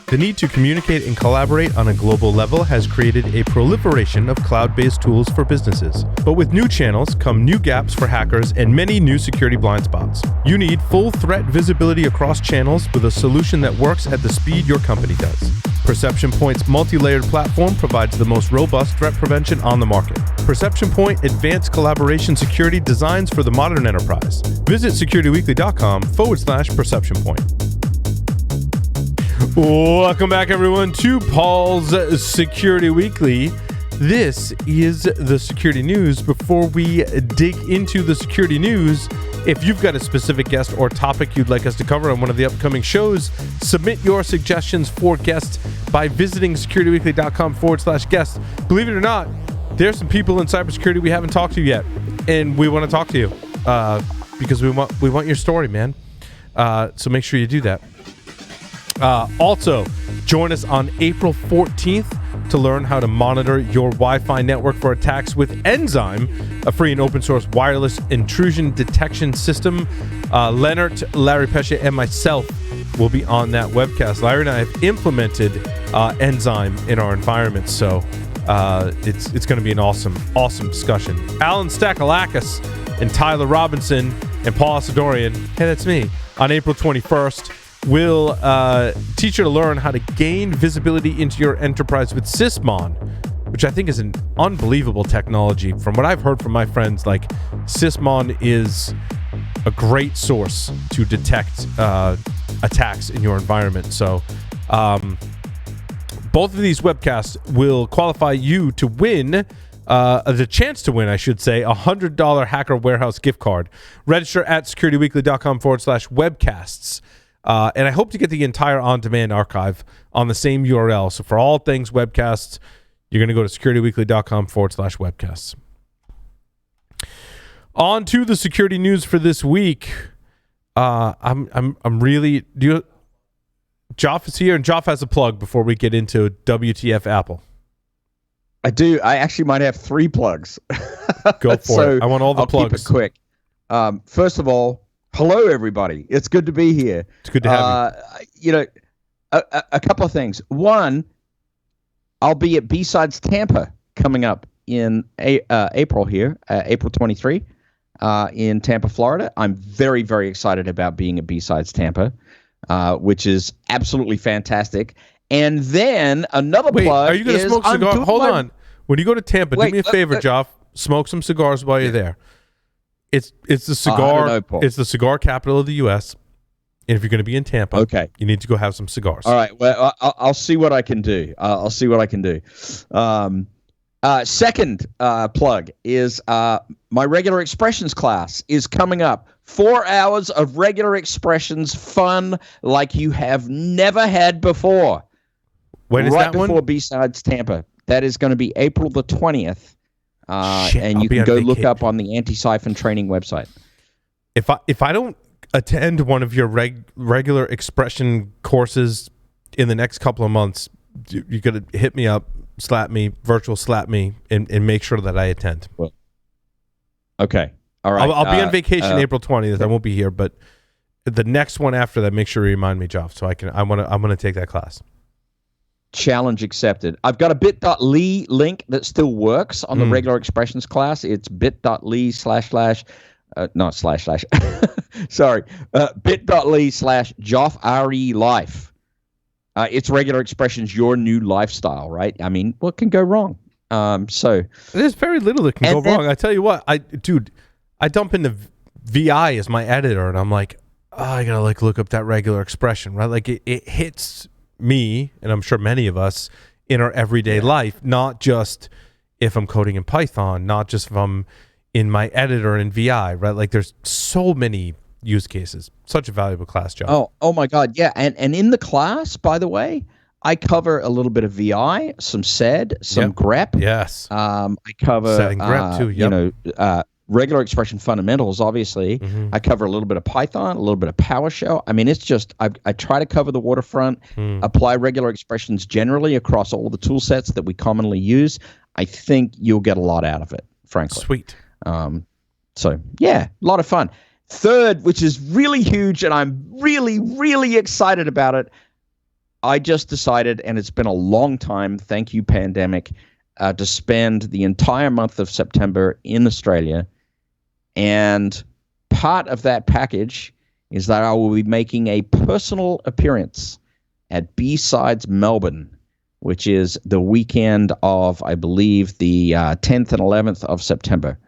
The need to communicate and collaborate on a global level has created a proliferation of cloud-based tools for businesses. But with new channels come new gaps for hackers and many new security blind spots. You need full threat visibility across channels with a solution that works at the speed your company does. Perception Point's multi-layered platform provides the most robust threat prevention on the market. Perception Point Advanced Collaboration Security designs for the modern enterprise. Visit securityweekly.com/perception point. Welcome back, everyone, to Paul's Security Weekly. This is the security news. Before we dig into the security news, if you've got a specific guest or topic you'd like us to cover on one of the upcoming shows, submit your suggestions for guests by visiting securityweekly.com/guest. Believe it or not, there's some people in cybersecurity we haven't talked to yet, and we want to talk to you because we want your story, man. So make sure you do that. Also, join us on April 14th to learn how to monitor your Wi-Fi network for attacks with Enzyme, a free and open source wireless intrusion detection system. Leonard, Larry Pesce, and myself will be on that webcast. Larry and I have implemented Enzyme in our environment, so it's going to be an awesome discussion. Alan Stakalakis and Tyler Robinson and Paul Asadorian, hey, that's me, on April 21st. We'll teach you to learn how to gain visibility into your enterprise with Sysmon, which I think is an unbelievable technology. From what I've heard from my friends, like, Sysmon is a great source to detect attacks in your environment. So both of these webcasts will qualify you to win, the chance to win, I should say, a $100 Hacker Warehouse gift card. Register at securityweekly.com/webcasts. And I hope to get the entire on-demand archive on the same URL. So for all things webcasts, you're going to go to securityweekly.com/webcasts. On to the security news for this week. I'm really... Joff is here, and Joff has a plug before we get into WTF Apple. I do. I actually might have 3 plugs. Go for it. I want all the plugs. Keep it quick. First of all, hello, everybody. It's good to be here. It's good to have you. A couple of things. One, I'll be at B-Sides Tampa coming up in April here, April 23, in Tampa, Florida. I'm very, very excited about being at B-Sides Tampa, which is absolutely fantastic. And then another plug. Are you going to smoke cigars? Hold on. When you go to Tampa, do me a favor, Joff. Smoke some cigars while you're there. It's the cigar. It's the cigar capital of the U.S. And if you're going to be in Tampa, you need to go have some cigars. All right. Well, I'll see what I can do. Second plug is my regular expressions class is coming up. 4 hours of regular expressions fun like you have never had before. When is that one? Right before B-Sides Tampa. That is going to be April the 20th. And you can go look up on the Anti-Siphon training website. If I don't attend one of your regular expression courses in the next couple of months, you're going to hit me up, virtual slap me, and make sure that I attend. Well, okay. All right. I'll be on vacation April 20th. I won't be here, but the next one after that, make sure you remind me, Joff, so I'm gonna take that class. Challenge accepted. I've got a bit.ly link that still works on the regular expressions class. It's bit.ly bit.ly/Joff RE Life. It's regular expressions, your new lifestyle, right? I mean, what can go wrong? So there's very little that can go wrong. I tell you what, I dump into VI as my editor, and I'm like, I gotta look up that regular expression, right? Like it hits me, and I'm sure many of us in our everyday life, not just if I'm coding in Python, not just if I'm in my editor in VI, right? Like there's so many use cases. Such a valuable class, John. Oh my God, yeah. And in the class, by the way, I cover a little bit of VI, some SED, some grep. Yes. I cover setting grep too. Regular expression fundamentals, obviously. I cover a little bit of Python, a little bit of PowerShell. I mean, it's just, I try to cover the waterfront, apply regular expressions generally across all the tool sets that we commonly use. I think you'll get a lot out of it, frankly. Sweet. So, yeah, a lot of fun. Third, which is really huge, and I'm really, really excited about it, I just decided, and it's been a long time, thank you, pandemic, to spend the entire month of September in Australia. And part of that package is that I will be making a personal appearance at B-Sides Melbourne, which is the weekend of, I believe, the 10th and 11th of September.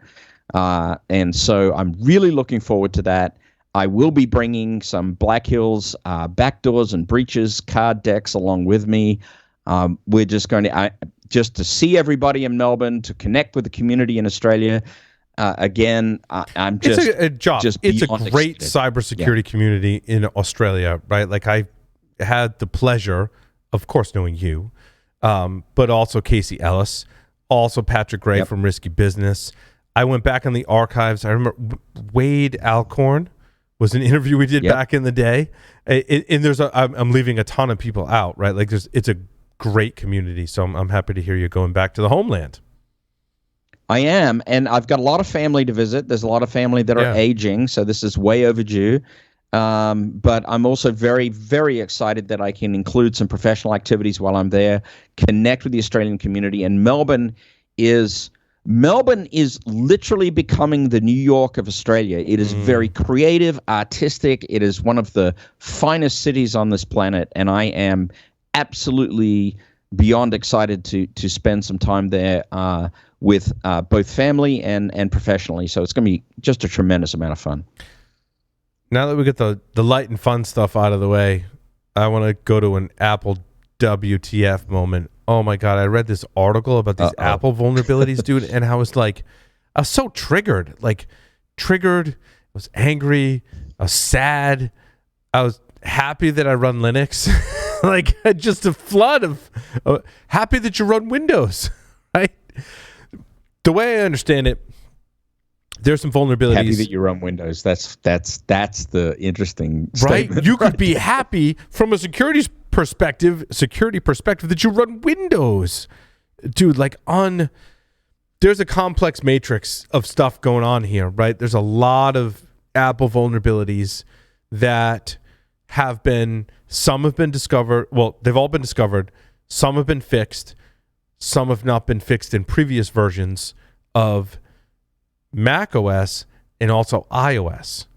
And so I'm really looking forward to that. I will be bringing some Black Hills backdoors and breaches card decks along with me. We're just going to just to see everybody in Melbourne, to connect with the community in Australia. Again, I'm just it's a great cybersecurity community in Australia, right? Like I had the pleasure, of course, knowing you, but also Casey Ellis, also Patrick Gray from Risky Business. I went back in the archives. I remember Wade Alcorn was an interview we did back in the day. And I'm leaving a ton of people out, right? Like it's a great community. So I'm happy to hear you going back to the homeland. I am, and I've got a lot of family to visit. There's a lot of family that are aging, so this is way overdue. But I'm also very, very excited that I can include some professional activities while I'm there, connect with the Australian community. And Melbourne is literally becoming the New York of Australia. It is very creative, artistic. It is one of the finest cities on this planet, and I am absolutely beyond excited to spend some time there with both family and professionally. So it's going to be just a tremendous amount of fun. Now that we get the light and fun stuff out of the way, I want to go to an Apple WTF moment. Oh my God, I read this article about these Apple vulnerabilities, dude, and I was so triggered. I was angry, I was sad, I was happy that I run Linux. Just a flood of happy that you run Windows, right? The way I understand it, there's some vulnerabilities. Happy that you run Windows. That's the interesting statement. Right? You could be happy from a security perspective that you run Windows. Dude, there's a complex matrix of stuff going on here, right? There's a lot of Apple vulnerabilities that some have been discovered. Well, they've all been discovered. Some have been fixed. Some have not been fixed in previous versions of Mac OS and also iOS.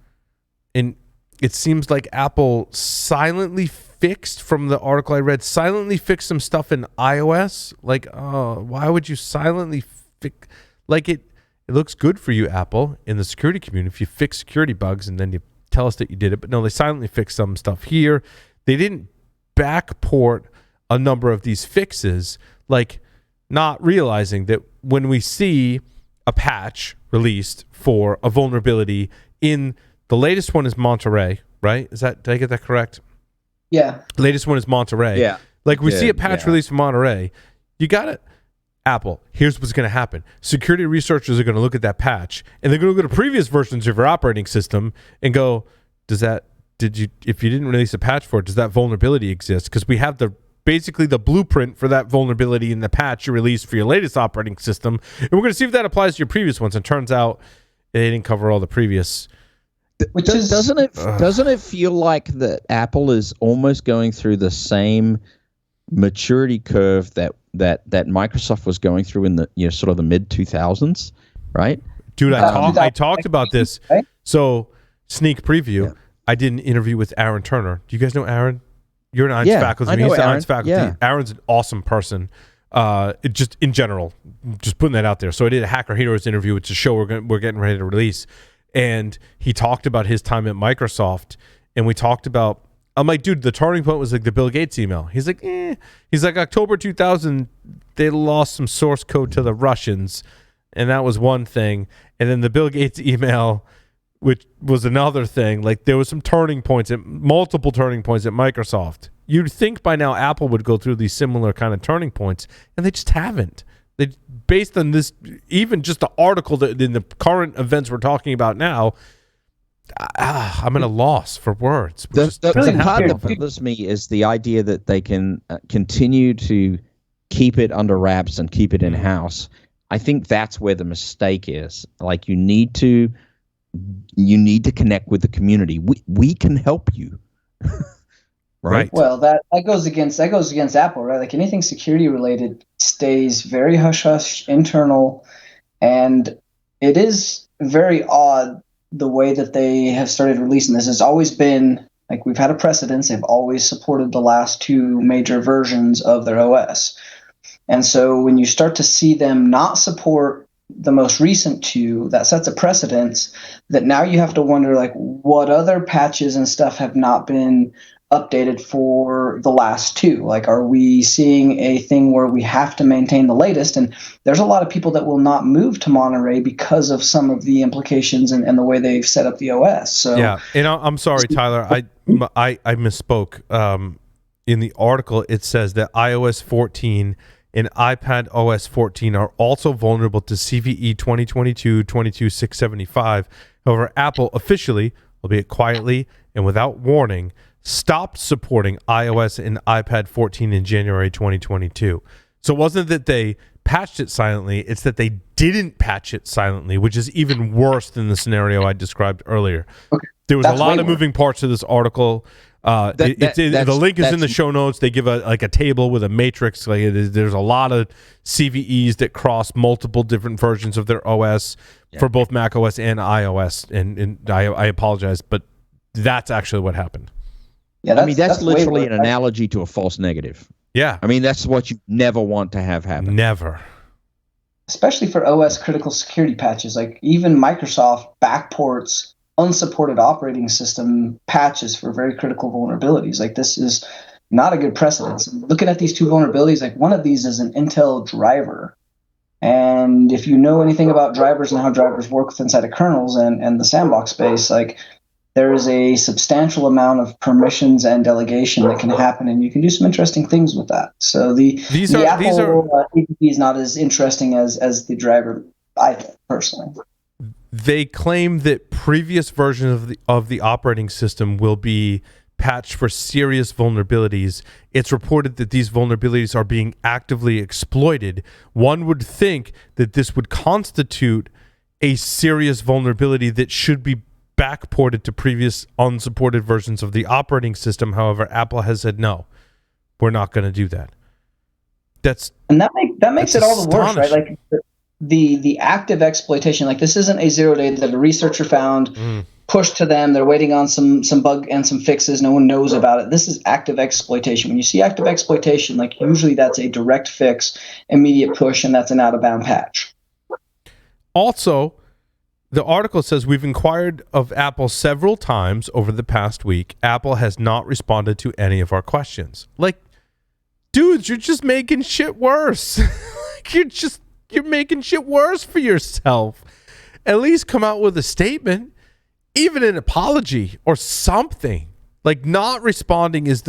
And it seems like Apple silently fixed, from the article I read, silently fixed some stuff in iOS. Why would you silently fix? It looks good for you, Apple, in the security community if you fix security bugs and then you tell us that you did it. But no, they silently fixed some stuff here. They didn't backport a number of these fixes, not realizing that when we see a patch released for a vulnerability in the latest one is Monterey, right? Did I get that correct? Yeah. The latest one is Monterey. Yeah. We see a patch released from Monterey. You got it. Apple, here's what's going to happen. Security researchers are going to look at that patch, and they're going to look at previous versions of your operating system and go, if you didn't release a patch for it, does that vulnerability exist? Because we have basically the blueprint for that vulnerability in the patch you released for your latest operating system, and we're going to see if that applies to your previous ones. And turns out they didn't cover all the previous. Doesn't it feel like that Apple is almost going through the same maturity curve that Microsoft was going through in the sort of the mid 2000s, right? Dude, I talked about this. So sneak preview. Yeah. I did an interview with Aaron Turner. Do you guys know Aaron? You're an INS faculty. I know Aaron. INS faculty. Yeah. Aaron's an awesome person. Just in general, just putting that out there. So I did a Hacker Heroes interview. It's a show we're getting ready to release, and he talked about his time at Microsoft, and we talked about. I'm like, dude, the turning point was the Bill Gates email. He's like, He's like, October 2000, they lost some source code to the Russians, and that was one thing. And then the Bill Gates email, which was another thing. There was some multiple turning points at Microsoft. You'd think by now Apple would go through these similar kind of turning points, and they just haven't. They, based on this, even just the article that in the current events we're talking about now, I'm at a loss for words. The part that bothers me is the idea that they can continue to keep it under wraps and keep it in house. I think that's where the mistake is. You need to connect with the community. We can help you. right? Well, that goes against Apple, right? Like anything security related stays very hush hush, internal, and it is very odd the way that they have started releasing this. It's always been like we've had a precedence. They've always supported the last two major versions of their OS. And so when you start to see them not support the most recent two, that sets a precedence that now you have to wonder, like, what other patches and stuff have not been updated for the last two? Like, are we seeing a thing where we have to maintain the latest? And there's a lot of people that will not move to Monterey because of some of the implications and the way they've set up the OS. So yeah, and I'm sorry, Tyler, I misspoke. In the article, it says that iOS 14 and iPad OS 14 are also vulnerable to CVE 2022-22-675. However, Apple officially, albeit quietly and without warning, stopped supporting iOS and iPad 14 in January 2022. So it wasn't that they patched it silently, it's that they didn't patch it silently, which is even worse than the scenario I described earlier. Okay. There was a lot of moving parts to this article. The link is in the show notes. They give a table with a matrix. There's a lot of CVEs that cross multiple different versions of their OS for both Mac OS and iOS. And I apologize, but that's actually what happened. Yeah, that's literally an analogy to a false negative. Yeah. I mean, that's what you never want to have happen. Never. Especially for OS critical security patches. Like even Microsoft backports unsupported operating system patches for very critical vulnerabilities. Like this is not a good precedent. Looking at these two vulnerabilities, like one of these is an Intel driver. And if you know anything about drivers and how drivers work inside of kernels and the sandbox space, like there is a substantial amount of permissions and delegation that can happen, and you can do some interesting things with that. So the Apple APP is not as interesting as the driver, I think, personally. They claim that previous versions of the operating system will be patched for serious vulnerabilities. It's reported that these vulnerabilities are being actively exploited. One would think that this would constitute a serious vulnerability that should be backported to previous unsupported versions of the operating system. However, Apple has said, no, we're not going to do that. That makes it all the worse, right? Like the active exploitation, like this isn't a 0-day that a researcher found, pushed to them, they're waiting on some bug and some fixes, no one knows about it. This is active exploitation. When you see active exploitation, like usually that's a direct fix, immediate push, and that's an out-of-bound patch. Also, the article says we've inquired of Apple several times over the past week. Apple has not responded to any of our questions. Like, dudes, you're just making shit worse. You're making shit worse for yourself. At least come out with a statement, even an apology or something. Like not responding is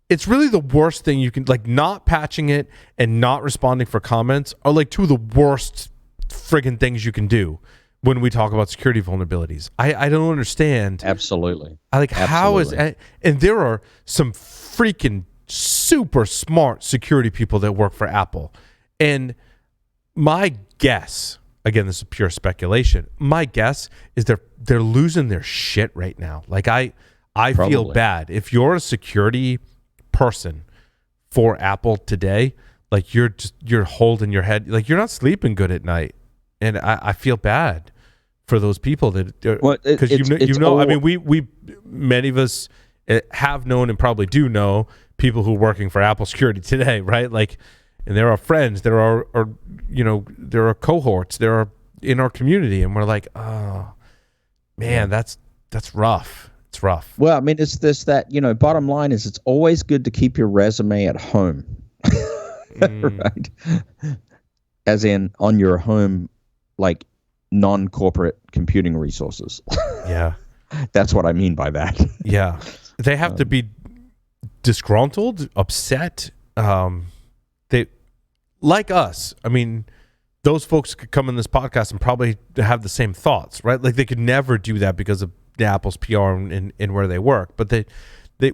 it's really the worst thing you can, like not patching it and not responding for comments are like two of the worst friggin' things you can do when we talk about security vulnerabilities. I don't understand. Absolutely. How is, and there are some freaking super smart security people that work for Apple. And my guess, again, this is pure speculation, my guess is they're losing their shit right now. Like I feel bad. If you're a security person for Apple today, like you're holding your head, like you're not sleeping good at night. And I feel bad for those people that, because I mean, we many of us have known and probably do know people who are working for Apple security today, right? Like, and there are friends, there are cohorts, there are in our community, and we're like, oh man, that's rough. It's rough. Well, I mean, it's this that bottom line is it's always good to keep your resume at home, right? As in on your home, like non-corporate computing resources. Yeah, that's what I mean by that. Yeah, they have to be disgruntled, upset. They, like us, I mean, those folks could come in this podcast and probably have the same thoughts, right? Like they could never do that because of the Apple's PR and where they work. But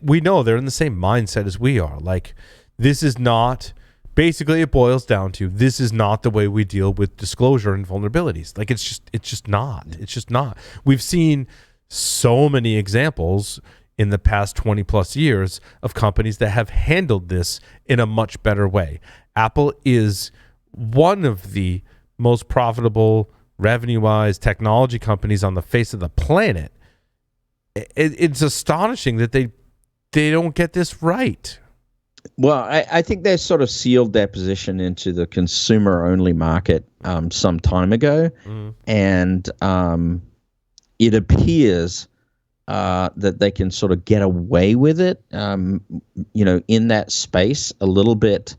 we know they're in the same mindset as we are. Like this is not, basically it boils down to, this is not the way we deal with disclosure and vulnerabilities. Like it's just not. We've seen so many examples in the past 20 plus years of companies that have handled this in a much better way. Apple is one of the most profitable, revenue-wise technology companies on the face of the planet. It's astonishing that they don't get this right. Well, I think they sort of sealed their position into the consumer-only market some time ago, and it appears that they can sort of get away with it, in that space a little bit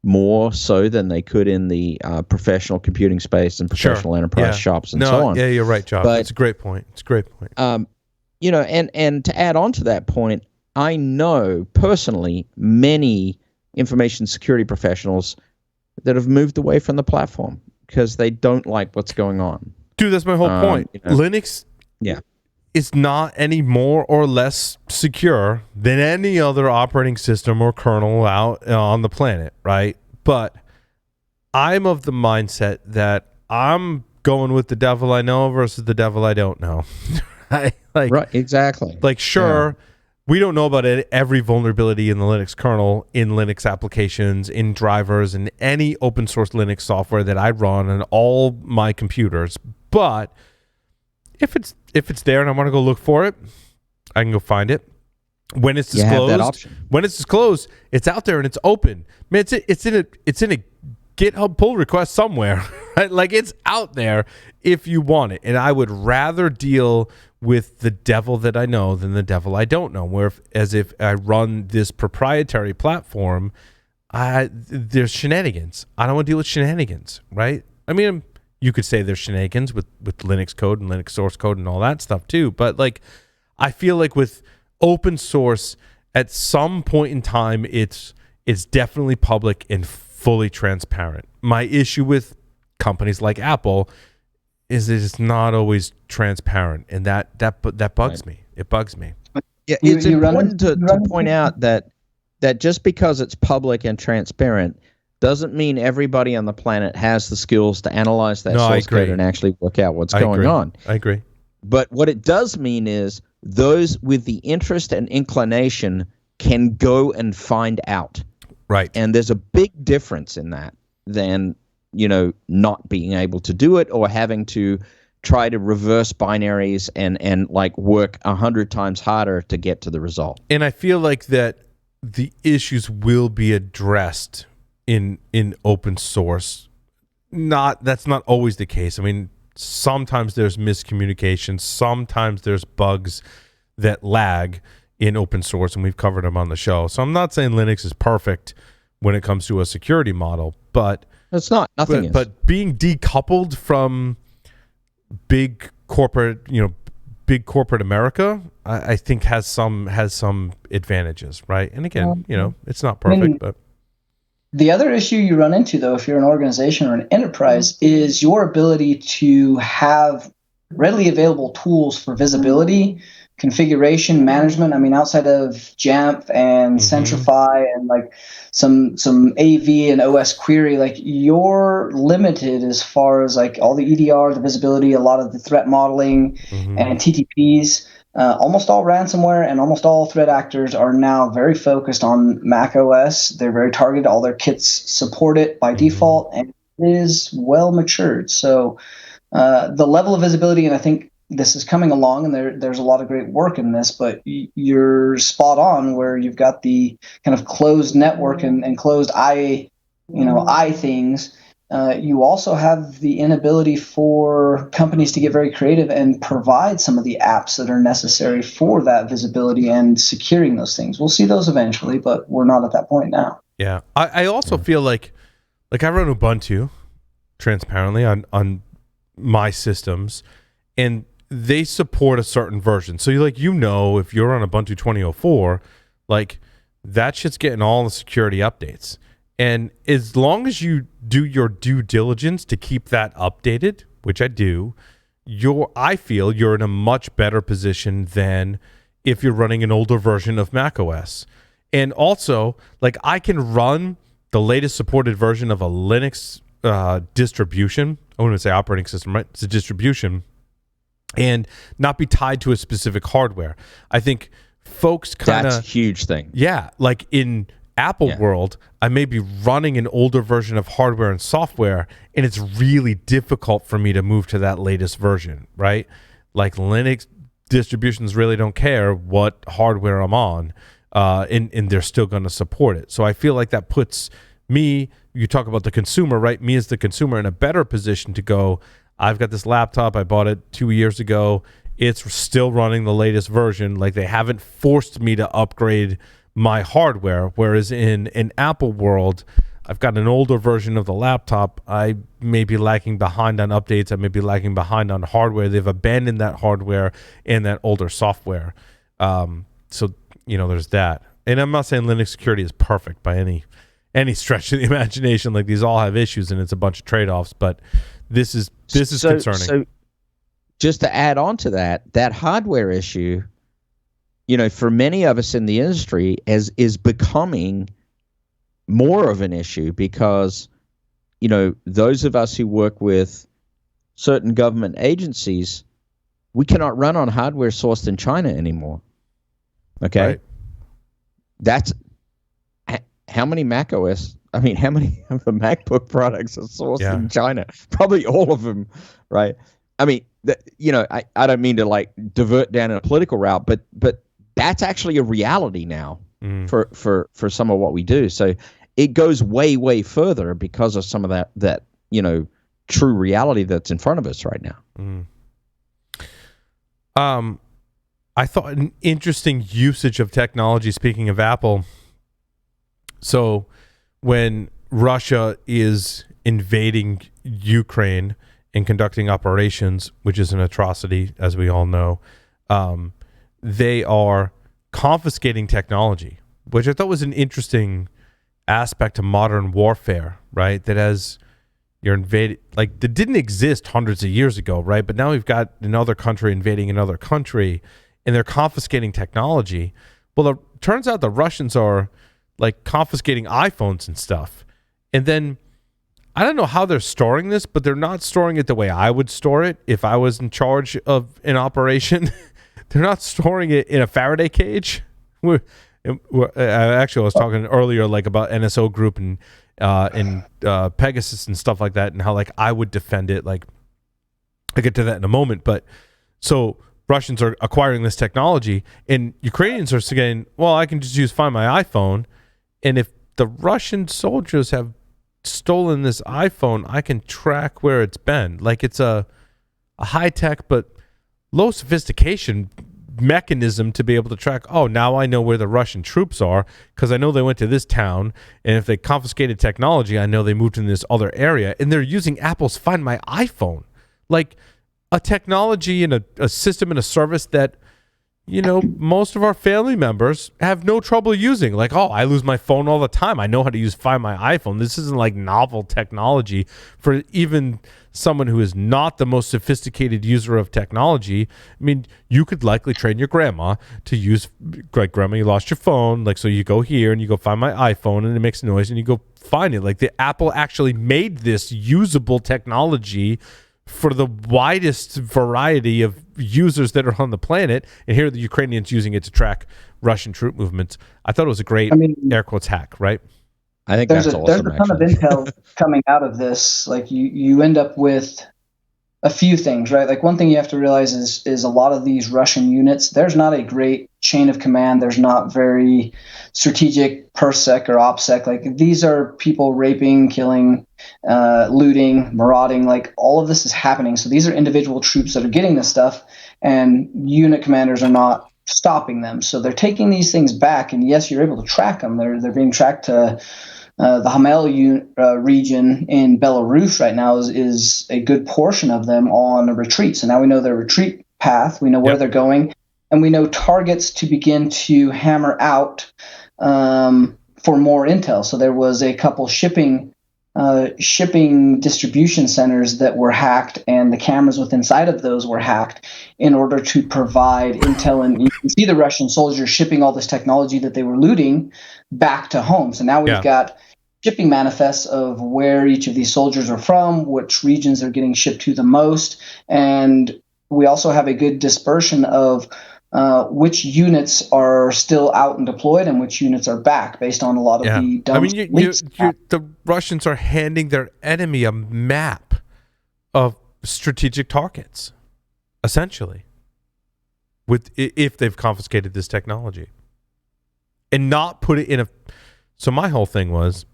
more so than they could in the professional computing space and professional enterprise shops and so on. Yeah, you're right, Josh. That's a great point. It's a great point. And to add on to that point, I know personally many information security professionals that have moved away from the platform because they don't like what's going on. Dude, that's my whole point. Linux is not any more or less secure than any other operating system or kernel out on the planet, right? But I'm of the mindset that I'm going with the devil I know versus the devil I don't know. Right, exactly. Like, sure, we don't know about every vulnerability in the Linux kernel, in Linux applications, in drivers, and any open source Linux software that I run on all my computers. But if it's there and I want to go look for it, I can go find it. When it's disclosed, you have that option. When it's disclosed, it's out there and it's open. Man, it's in a GitHub pull request somewhere, right? Like, it's out there if you want it. And I would rather deal with the devil that I know than the devil I don't know. Where if I run this proprietary platform, there's shenanigans. I don't want to deal with shenanigans, right? I mean, you could say there's shenanigans with Linux code and Linux source code and all that stuff too. But like, I feel like with open source, at some point in time, it's definitely public and fully transparent. My issue with companies like Apple is it's not always transparent, and that bugs me. It bugs me. Yeah, it's important to point out that just because it's public and transparent doesn't mean everybody on the planet has the skills to analyze that source code and actually work out what's going on. I agree. But what it does mean is those with the interest and inclination can go and find out. Right. And there's a big difference in that than, not being able to do it or having to try to reverse binaries and like work 100 times harder to get to the result. And I feel like that the issues will be addressed in open source. That's not always the case. I mean, sometimes there's miscommunication, sometimes there's bugs that lag in open source, and we've covered them on the show. So I'm not saying Linux is perfect when it comes to a security model, but it's not. Nothing is. But being decoupled from big corporate America, I think has some advantages, right? And again, it's not perfect, but the other issue you run into, though, if you're an organization or an enterprise, is your ability to have readily available tools for visibility, configuration, management. I mean, outside of Jamf and Centrify and like some AV and OS query, like, you're limited as far as like all the EDR, the visibility, a lot of the threat modeling and TTPs. Almost all ransomware and almost all threat actors are now very focused on Mac OS. They're very targeted. All their kits support it by default, and it is well matured. So the level of visibility, and I think this is coming along, and there's a lot of great work in this, but you're spot on where you've got the kind of closed network and closed eye things. You also have the inability for companies to get very creative and provide some of the apps that are necessary for that visibility and securing those things. We'll see those eventually, but we're not at that point now. Yeah. I also feel like I run Ubuntu transparently on my systems, and they support a certain version. So if you're on Ubuntu 2004, like, that shit's getting all the security updates. And as long as you do your due diligence to keep that updated, which I do, I feel you're in a much better position than if you're running an older version of macOS. And also, like, I can run the latest supported version of a Linux distribution. I wouldn't say operating system, right? It's a distribution, and not be tied to a specific hardware. I think folks kind That's a of huge thing. yeah, like in Apple world, I may be running an older version of hardware and software, and it's really difficult for me to move to that latest version, right? Like Linux distributions really don't care what hardware I'm on, and they're still going to support it. So I feel like that puts me, you talk about the consumer, right? Me as the consumer in a better position to go, I've got this laptop, I bought it 2 years ago, it's still running the latest version. Like they haven't forced me to upgrade my hardware, whereas in an Apple world, I've got an older version of the laptop. I may be lagging behind on updates. I may be lagging behind on hardware. They've abandoned that hardware and that older software. So, there's that. And I'm not saying Linux security is perfect by any stretch of the imagination. Like these all have issues and it's a bunch of trade-offs, but this is concerning. So just to add on to that hardware issue, for many of us in the industry is becoming more of an issue because, those of us who work with certain government agencies, we cannot run on hardware sourced in China anymore. Okay. Right. That's how many how many of the MacBook products are sourced in China? Probably all of them. Right. I mean, I don't mean to like divert down a political route, but that's actually a reality now for some of what we do. So it goes way, way further because of some of that true reality that's in front of us right now. I thought an interesting usage of technology, speaking of Apple. So when Russia is invading Ukraine and conducting operations, which is an atrocity, as we all know, they are confiscating technology, which I thought was an interesting aspect to modern warfare, right? That as you're invaded, like that didn't exist hundreds of years ago, right? But now we've got another country invading another country and they're confiscating technology. Well, it turns out the Russians are like confiscating iPhones and stuff. And then I don't know how they're storing this, but they're not storing it the way I would store it if I was in charge of an operation. They're not storing it in a Faraday cage. Actually, I was talking earlier like about NSO Group and Pegasus and stuff like that, and how like I would defend it. Like I'll get to that in a moment. But so Russians are acquiring this technology, and Ukrainians are saying, "Well, I can just Find My iPhone, and if the Russian soldiers have stolen this iPhone, I can track where it's been." Like it's a high tech but low sophistication mechanism to be able to track, oh, now I know where the Russian troops are because I know they went to this town, and if they confiscated technology, I know they moved in this other area, and they're using Apple's Find My iPhone, like a technology and a system and a service that most of our family members have no trouble using. Like, oh, I lose my phone all the time. I know how to use Find My iPhone. This isn't like novel technology for even someone who is not the most sophisticated user of technology. I mean, you could likely train your grandma to use, like, grandma, you lost your phone. Like, so you go here and you go Find My iPhone and it makes noise and you go find it. Like the Apple actually made this usable technology for the widest variety of users that are on the planet, and here are the Ukrainians using it to track Russian troop movements. I thought it was a great air quotes hack, right? I think there's that's awesome. There's a ton of intel coming out of this. Like you end up with a few things, right? Like one thing you have to realize is a lot of these Russian units, there's not a great chain of command. There's not very strategic PERSEC or OPSEC. Like these are people raping, killing, looting, marauding. Like all of this is happening. So these are individual troops that are getting this stuff, and unit commanders are not stopping them. So they're taking these things back, and yes, you're able to track them. They're being tracked to the Hamel region in Belarus right now is a good portion of them on a retreat. So now we know their retreat path. We know where they're going, and we know targets to begin to hammer out for more intel. So there was a couple shipping distribution centers that were hacked, and the cameras within inside of those were hacked in order to provide intel. And you can see the Russian soldiers shipping all this technology that they were looting back to home. So now we've got shipping manifests of where each of these soldiers are from, which regions are getting shipped to the most. And we also have a good dispersion of which units are still out and deployed and which units are back based on a lot of the dumb leaks. The Russians are handing their enemy a map of strategic targets, essentially, if they've confiscated this technology and not put it in a. So my whole thing was,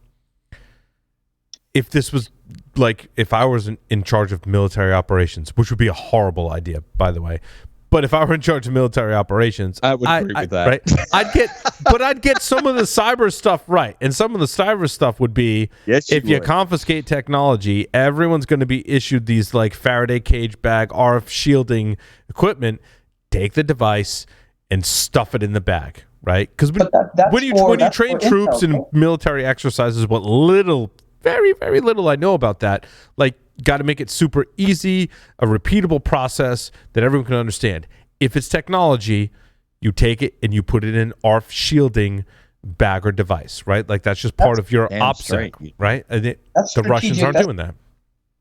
if this was like, if I was in charge of military operations, which would be a horrible idea, by the way. But if I were in charge of military operations, I would agree with that. Right? I'd get some of the cyber stuff right. And some of the cyber stuff would be, if you confiscate technology, everyone's going to be issued these like Faraday cage bag, RF shielding equipment. Take the device and stuff it in the bag, right? Because when you train troops in military exercises, what little, very, very little I know about that, like, got to make it super easy, a repeatable process that everyone can understand. If it's technology, you take it and you put it in ARF shielding bag or device, right? Like, that's just part of your OPSEC, right? And the Russians aren't doing that.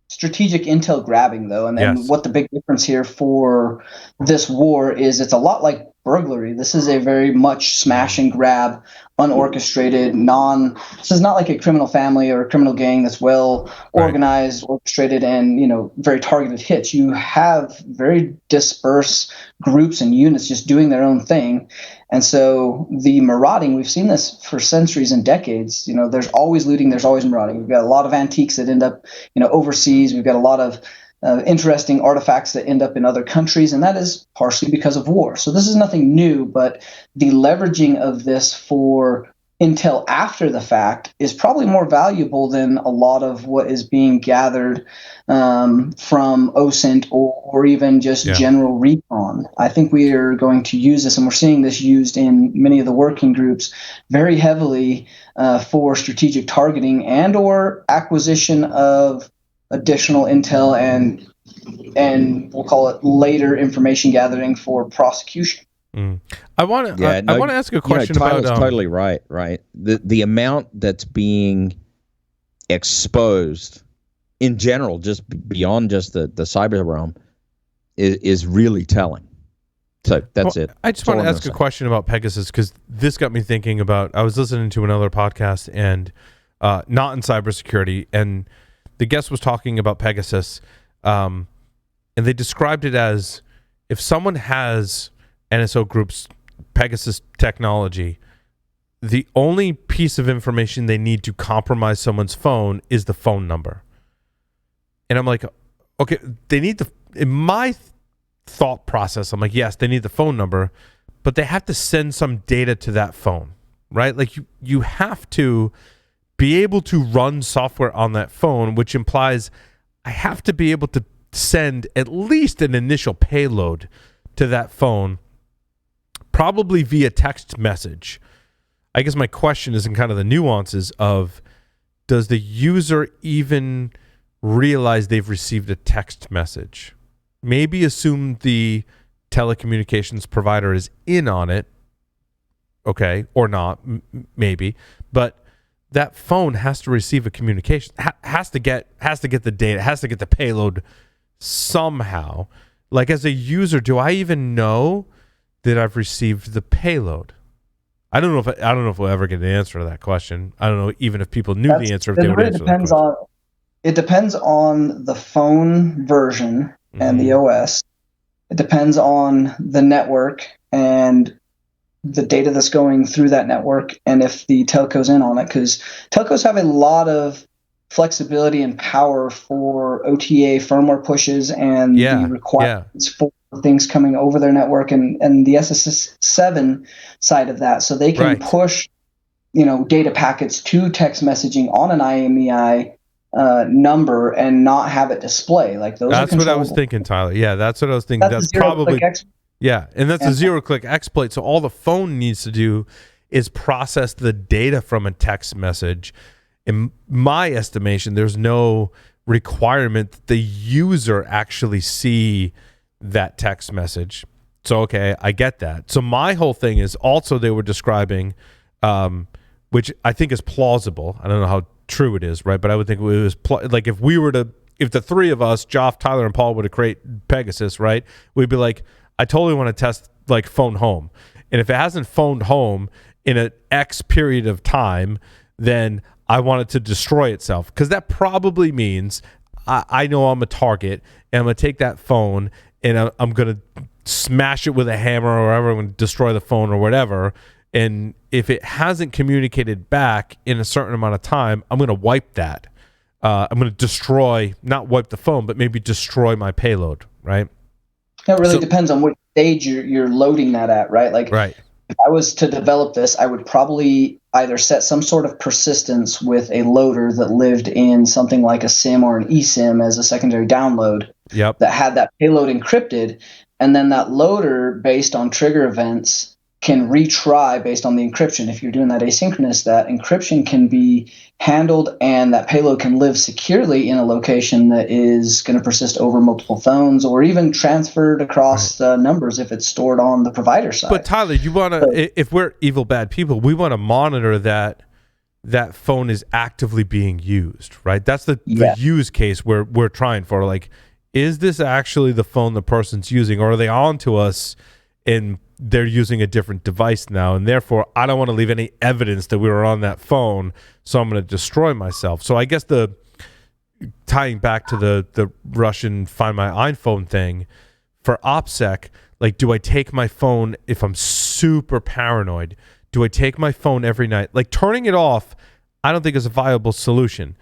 Strategic intel grabbing, though, and then what the big difference here for this war is, it's a lot like burglary. This is a very much smash and grab, unorchestrated, this is not like a criminal family or a criminal gang that's well organized, orchestrated, and very targeted hits. You have very dispersed groups and units just doing their own thing. And so the marauding, we've seen this for centuries and decades. There's always looting, there's always marauding. We've got a lot of antiques that end up overseas. We've got a lot of interesting artifacts that end up in other countries, and that is partially because of war. So this is nothing new, but the leveraging of this for intel after the fact is probably more valuable than a lot of what is being gathered from OSINT or even just general recon. I think we are going to use this, and we're seeing this used in many of the working groups very heavily for strategic targeting and or acquisition of additional intel and we'll call it later information gathering for prosecution. I want to ask a question about. Tyler's totally right. The amount that's being exposed in general, just beyond just the cyber realm, is really telling. So that's it. I just want to ask a question about Pegasus, because this got me thinking about. I was listening to another podcast and not in cybersecurity, and the guest was talking about Pegasus, and they described it as, if someone has NSO Group's Pegasus technology, the only piece of information they need to compromise someone's phone is the phone number. And I'm like, okay, they need in my thought process, I'm like, yes, they need the phone number, but they have to send some data to that phone, right? Like, you have to be able to run software on that phone, which implies I have to be able to send at least an initial payload to that phone, probably via text message. I guess my question is in kind of the nuances of, does the user even realize they've received a text message? Maybe assume the telecommunications provider is in on it, okay, or not, maybe, but that phone has to receive a communication, has to get the data, has to get the payload somehow. Like, as a user, do I even know that I've received the payload? I don't know if we'll ever get an answer to that question. I don't know even if people knew the answer, if they would answer that question. It depends on the phone version and the OS. It depends on the network and the data that's going through that network, and if the telco's in on it, because telcos have a lot of flexibility and power for OTA firmware pushes and the requirements for things coming over their network and the SS7 side of that. So they can push, data packets to text messaging on an IMEI number and not have it display. Like, those That's what I was thinking, Tyler. Yeah, that's what I was thinking. That's probably and that's a zero-click exploit. So all the phone needs to do is process the data from a text message. In my estimation, there's no requirement that the user actually see that text message. So, okay, I get that. So my whole thing is also, they were describing, which I think is plausible. I don't know how true it is, right? But I would think it was like, if the three of us, Joff, Tyler, and Paul, were to create Pegasus, right? We'd be like, I totally want to test like phone home. And if it hasn't phoned home in an X period of time, then I want it to destroy itself, because that probably means I know I'm a target, and I'm going to take that phone and I'm going to smash it with a hammer or whatever. I'm going to destroy the phone or whatever. And if it hasn't communicated back in a certain amount of time, I'm going to wipe that. I'm going to destroy, not wipe the phone, but maybe destroy my payload, right? It really depends on which stage you're loading that at, right? Like, right. If I was to develop this, I would probably either set some sort of persistence with a loader that lived in something like a SIM or an eSIM as a secondary download that had that payload encrypted, and then that loader, based on trigger events, can retry based on the encryption. If you're doing that asynchronous, that encryption can be handled and that payload can live securely in a location that is going to persist over multiple phones, or even transferred across numbers if it's stored on the provider side. But Tyler, you want to, if we're evil bad people, we want to monitor that phone is actively being used, right? That's the use case we're trying for. Like, is this actually the phone the person's using, or are they on to us and they're using a different device now, and therefore I don't want to leave any evidence that we were on that phone, so I'm going to destroy myself. So I guess tying back to the Russian Find My iPhone thing, for OPSEC, like, do I take my phone if I'm super paranoid? Do I take my phone every night? Like, turning it off, I don't think is a viable solution,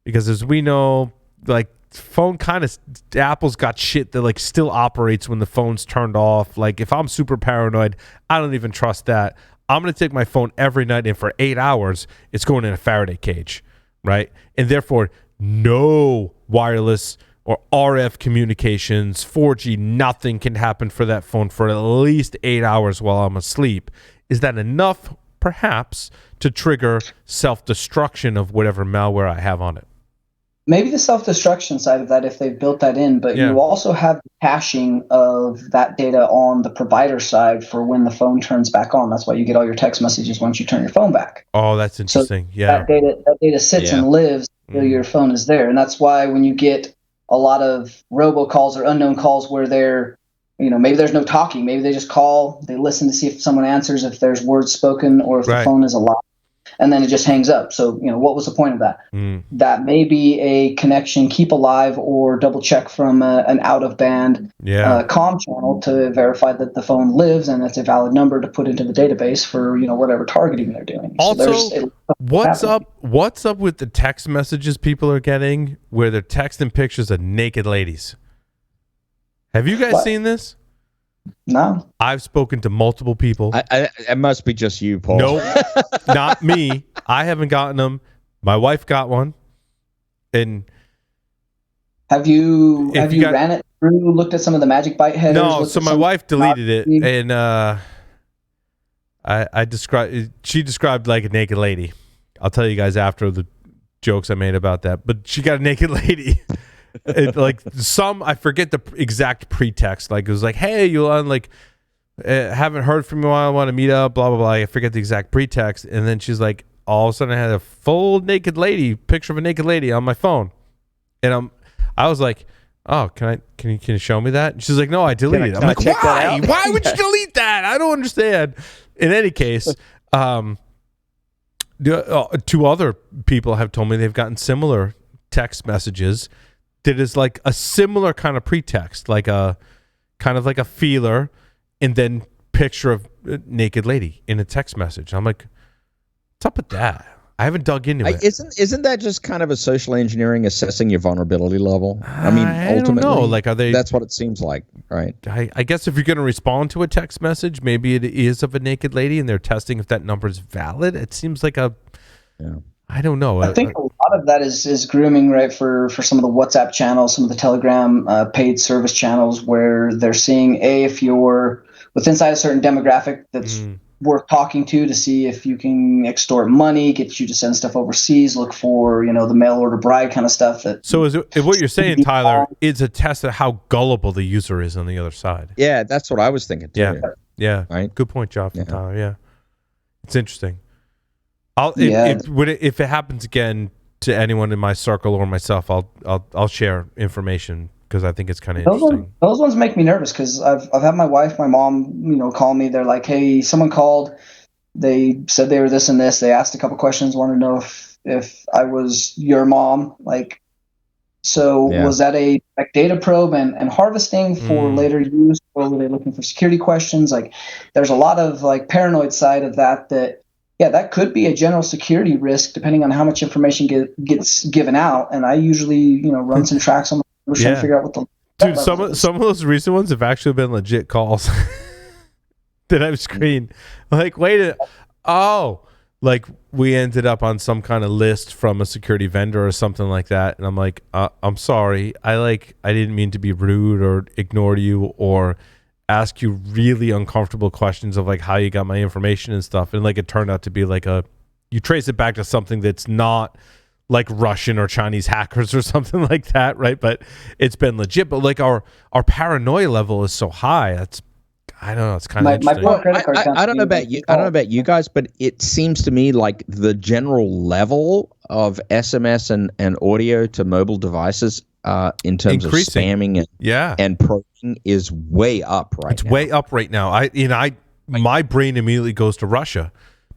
because as we know, like, phone kind of, Apple's got shit that like still operates when the phone's turned off. Like, if I'm super paranoid, I don't even trust that. I'm going to take my phone every night, and for 8 hours it's going in a Faraday cage, right? And therefore no wireless or RF communications, 4G, nothing can happen for that phone for at least 8 hours while I'm asleep. Is that enough, perhaps, to trigger self-destruction of whatever malware I have on it? Maybe the self-destruction side of that, if they've built that in, but you also have the caching of that data on the provider side for when the phone turns back on. That's why you get all your text messages once you turn your phone back. Oh, that's interesting. So that data sits and lives until your phone is there. And that's why when you get a lot of robocalls or unknown calls where they're, maybe there's no talking, maybe they just call, they listen to see if someone answers, if there's words spoken, or if the phone is alive. And then it just hangs up. So, what was the point of that? That may be a connection, keep alive, or double check from an out-of-band comm channel to verify that the phone lives and it's a valid number to put into the database for, whatever targeting they're doing. Also, so what's up with the text messages people are getting where they're texting pictures of naked ladies? Have you guys seen this? No. I've spoken to multiple people. It must be just you, Paul. Nope, not me. I haven't gotten them. My wife got one. And have you ran it through, looked at some of the Magic Byte headers? No, so my wife deleted it, and she described like a naked lady. I'll tell you guys after the jokes I made about that, but she got a naked lady. I forget the exact pretext. Like, it was like, hey, haven't heard from you in a while, want to meet up, blah blah blah. I forget the exact pretext. And then she's like, all of a sudden I had a full naked lady, picture of a naked lady on my phone, and I was like, oh, can you show me that? And she's like, no, I deleted it. I'm like, why? Why would you delete that? I don't understand. In any case, two other people have told me they've gotten similar text messages that is like a similar kind of pretext, like a kind of like a feeler, and then picture of a naked lady in a text message. I'm like, what's up with that? I haven't dug into it. Isn't that just kind of a social engineering assessing your vulnerability level? I mean, ultimately, don't know. Like, are they? That's what it seems like, right? I guess if you're going to respond to a text message, maybe it is of a naked lady, and they're testing if that number is valid. It seems like I don't know. I think a lot of that is grooming, right, for some of the WhatsApp channels, some of the Telegram paid service channels, where they're seeing, if you're inside a certain demographic that's worth talking to see if you can extort money, get you to send stuff overseas, look for, the mail order bride kind of stuff. So is what you're saying, Tyler, is a test of how gullible the user is on the other side. Yeah, that's what I was thinking too. Yeah. Right? Good point, Joff and Tyler. Yeah. It's interesting. If it happens again to anyone in my circle or myself, I'll share information because I think it's kind of Those interesting. those ones make me nervous because I've had my wife, my mom, call me. They're like, "Hey, someone called. They said they were this and this. They asked a couple questions, wanted to know if I was your mom. Like, so was that a data probe and harvesting for later use, or were they looking for security questions? Like, there's a lot of like paranoid side of that. Yeah, that could be a general security risk depending on how much information gets given out. And I usually run some tracks on my trying to figure out what the dude. Some of those recent ones have actually been legit calls that I've screened. Like, like we ended up on some kind of list from a security vendor or something like that, and I'm like, I'm sorry, I didn't mean to be rude or ignore you or ask you really uncomfortable questions of like how you got my information and stuff, and like it turned out to be like you trace it back to something that's not like Russian or Chinese hackers or something like that, right? But it's been legit. But like our paranoia level is so high. I don't know. It's kind of interesting. I don't know about you. I don't know about you guys, but it seems to me like the general level of SMS and audio to mobile devices in terms of spamming and probing is way up right now. It's way up right now. My brain immediately goes to Russia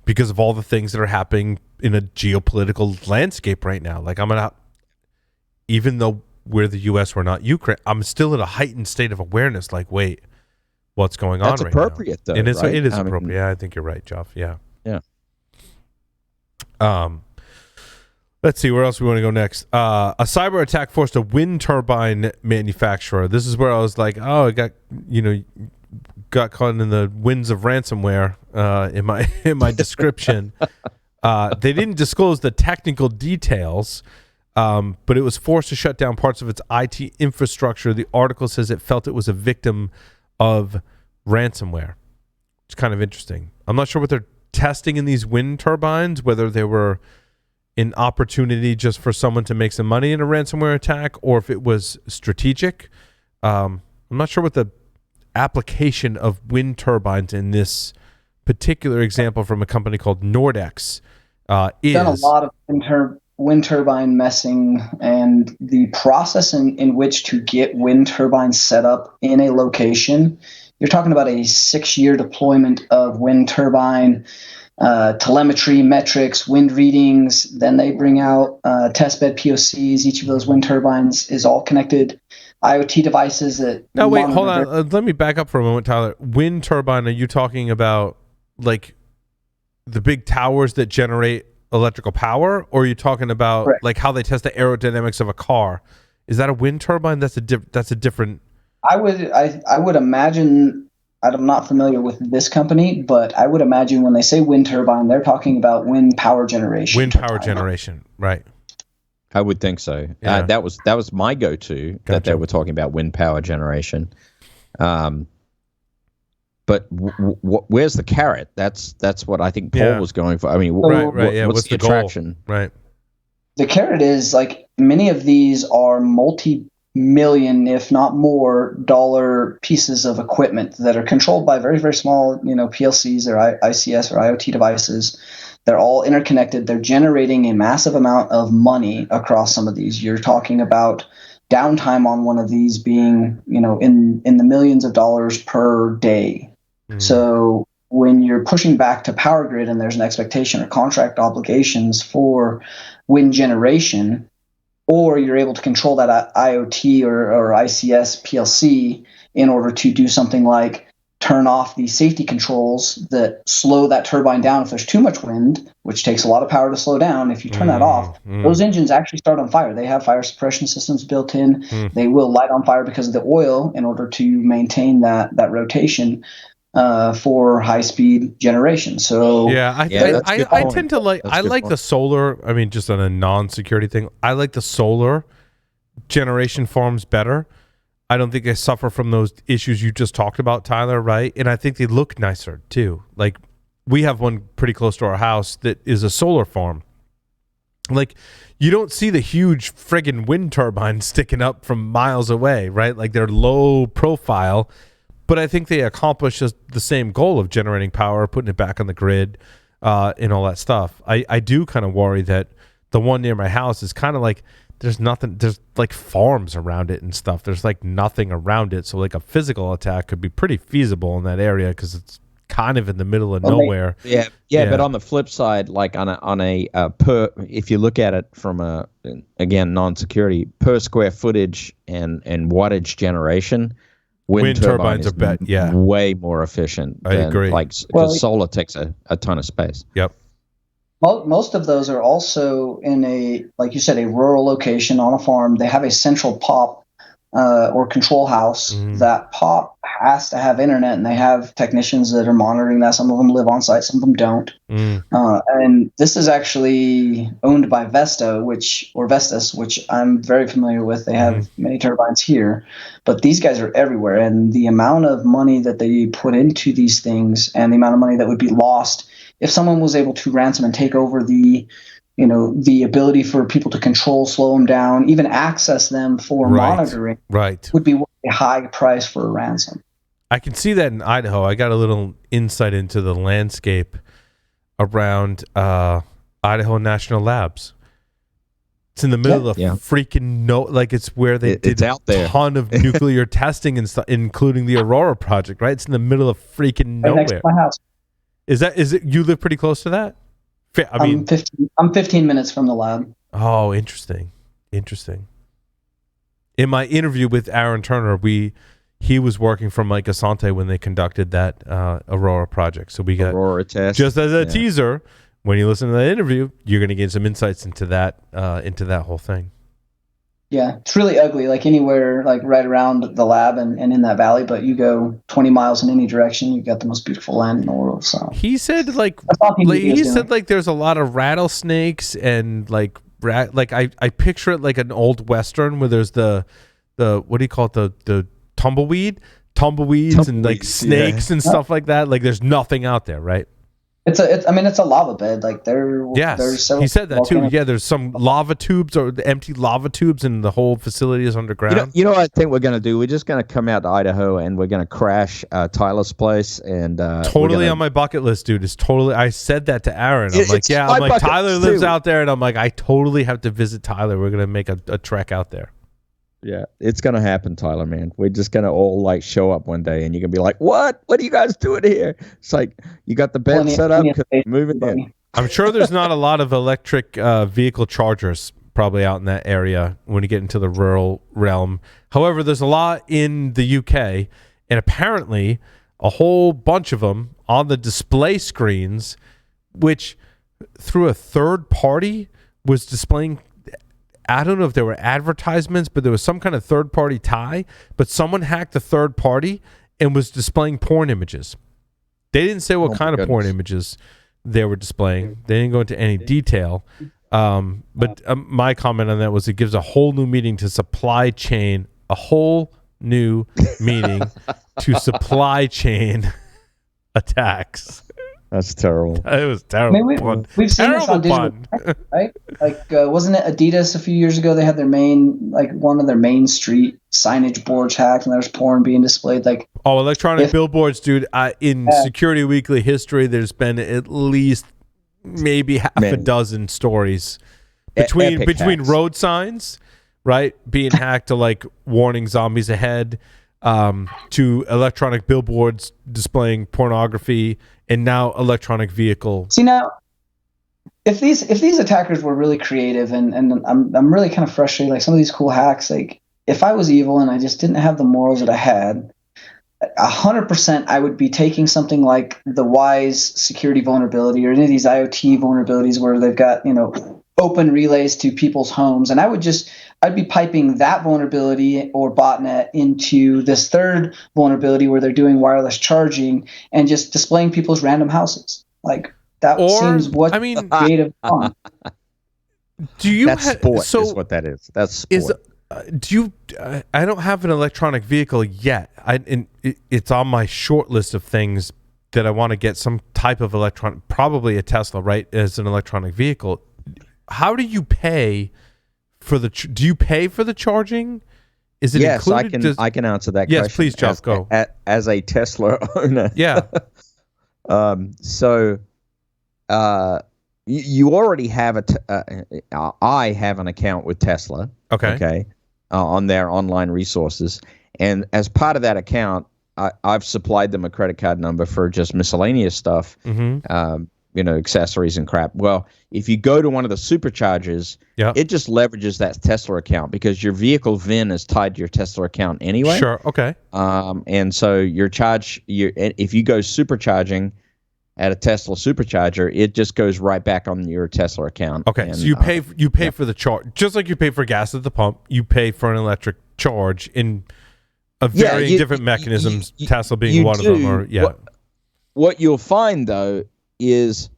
because of all the things that are happening in a geopolitical landscape right now. Like even though we're the U.S., we're not Ukraine, I'm still in a heightened state of awareness. Like, wait. What's going on right now? That's appropriate, though. It is, right? It is appropriate. Yeah, I think you're right, Jeff. Yeah. Let's see where else we want to go next. A cyber attack forced a wind turbine manufacturer. This is where I was like, oh, I got caught in the winds of ransomware in my description. They didn't disclose the technical details, but it was forced to shut down parts of its IT infrastructure. The article says it felt it was a victim of ransomware. It's kind of interesting. I'm not sure what they're testing in these wind turbines, whether they were an opportunity just for someone to make some money in a ransomware attack or if it was strategic. I'm not sure what the application of wind turbines in this particular example from a company called Nordex is. Done a lot of wind turbine messing, and the process in which to get wind turbines set up in a location. You're talking about a 6-year deployment of wind turbine telemetry, metrics, wind readings. Then they bring out testbed POCs. Each of those wind turbines is all connected IoT devices that. No, wait, hold on. Let me back up for a moment, Tyler. Wind turbine, are you talking about like the big towers that generate electrical power, or are you talking about like how they test the aerodynamics of a car? Is that a wind turbine? That's a different. I would imagine. I'm not familiar with this company, but I would imagine when they say wind turbine, they're talking about wind power generation. Wind power generation, right? I would think so. Yeah. That was my go-to. Gotcha. That they were talking about wind power generation. But where's the carrot? That's what I think Paul was going for. I mean, what's the attraction? Goal? Right. The carrot is like many of these are multi-million, if not more, dollar pieces of equipment that are controlled by very, very small, PLCs or ICS or IoT devices. They're all interconnected. They're generating a massive amount of money across some of these. You're talking about downtime on one of these being, in the millions of dollars per day. So when you're pushing back to power grid and there's an expectation or contract obligations for wind generation, or you're able to control that IoT or ICS PLC in order to do something like turn off the safety controls that slow that turbine down if there's too much wind, which takes a lot of power to slow down. If you turn that off, those engines actually start on fire. They have fire suppression systems built in. They will light on fire because of the oil in order to maintain that rotation for high speed generation. So I tend to like the solar. I mean, just on a non-security thing, I like the solar generation farms better. I don't think they suffer from those issues you just talked about, Tyler, right? And I think they look nicer too. Like we have one pretty close to our house that is a solar farm. Like you don't see the huge friggin' wind turbines sticking up from miles away, right? Like they're low profile, but I think they accomplish the same goal of generating power, putting it back on the grid, and all that stuff. I do kind of worry that the one near my house is kind of like there's nothing. There's like farms around it and stuff. There's like nothing around it. So like a physical attack could be pretty feasible in that area because it's kind of in the middle of nowhere. Yeah. But on the flip side, like on a if you look at it from a, again, non-security per square footage and wattage generation, wind turbines are way more efficient. I agree. Like, because solar takes a ton of space. Yep. Most of those are also in a, like you said, a rural location on a farm. They have a central POP or control house. That POP has to have internet, and they have technicians that are monitoring that. Some of them live on site, some of them don't. And this is actually owned by Vestas, which I'm very familiar with. They have many turbines here, but these guys are everywhere. And the amount of money that they put into these things and the amount of money that would be lost if someone was able to ransom and take over the ability for people to control, slow them down, even access them for monitoring, would be a high price for a ransom. I can see that in Idaho. I got a little insight into the landscape around Idaho National Labs. It's in the middle of freaking it's where they did a ton of nuclear testing and stuff, including the Aurora project, right? It's in the middle of freaking nowhere. Next to my house. Is it you live pretty close to that? I mean, I'm 15 minutes from the lab. Oh, interesting. In my interview with Aaron Turner, he was working from Mike Asante when they conducted that Aurora project. So we got Aurora test. Just as a teaser, when you listen to that interview, you're going to get some insights into that whole thing. Yeah, it's really ugly, like anywhere, like right around the lab and in that valley, but you go 20 miles in any direction, you've got the most beautiful land in the world. So he said there's a lot of rattlesnakes and like I picture it like an old Western where there's the what do you call it, the tumbleweeds and like snakes and stuff like that. Like there's nothing out there, right? It's a lava bed. Like there's he said that too. Yeah, there's some lava tubes or empty lava tubes, and the whole facility is underground. You know what I think we're going to do? We're just going to come out to Idaho and we're going to crash Tyler's place. And totally on my bucket list, dude. It's totally. I said that to Aaron. I'm like, Tyler lives out there, and I'm like, I totally have to visit Tyler. We're going to make a trek out there. Yeah, it's going to happen, Tyler, man. We're just going to all like show up one day and you're going to be like, what are you guys doing here? It's like, you got the bed set up, moving in. I'm sure there's not a lot of electric vehicle chargers probably out in that area when you get into the rural realm. However, there's a lot in the UK, and apparently a whole bunch of them on the display screens, which through a third party was displaying. I don't know if there were advertisements, but there was some kind of third-party tie. But someone hacked the third party and was displaying porn images. They didn't say what kind of porn images they were displaying. They didn't go into any detail. But my comment on that was it gives a whole new meaning to supply chain, a whole new meaning to supply chain attacks. That's terrible. It was terrible. I mean, we've seen this on digital, right? Like, wasn't it Adidas a few years ago? They had their one of their main street signage boards hacked, and there was porn being displayed. Like, electronic billboards, dude. In Security Weekly history, there's been at least maybe half a dozen stories between road signs, right, being hacked to like warning zombies ahead, to electronic billboards displaying pornography. And now electronic vehicle. See, now, if these attackers were really creative, and I'm really kind of frustrated, like some of these cool hacks, like if I was evil and I just didn't have the morals that I had, 100% I would be taking something like the Wyze security vulnerability or any of these IoT vulnerabilities where they've got, open relays to people's homes, and I'd be piping that vulnerability or botnet into this third vulnerability where they're doing wireless charging and just displaying people's random houses. Like that seems creative fun. That's sport is what that is. That's sport. I don't have an electronic vehicle yet. It's on my short list of things that I want to get some type of electronic, probably a Tesla, right, as an electronic vehicle. How do you pay for do you pay for the charging? Is it included? Yes, I can answer that question. Yes, please, Jeff, go. As a Tesla owner. Yeah. you already have I have an account with Tesla. Okay. On their online resources, and as part of that account, I've supplied them a credit card number for just miscellaneous stuff, accessories and crap. Well, if you go to one of the superchargers, it just leverages that Tesla account because your vehicle VIN is tied to your Tesla account anyway. Sure. Okay. And so if you go supercharging at a Tesla supercharger, it just goes right back on your Tesla account. Okay, and, so you pay for the charge, just like you pay for gas at the pump. You pay for an electric charge in a varying different mechanisms. Tesla being one of them. Or what you'll find though is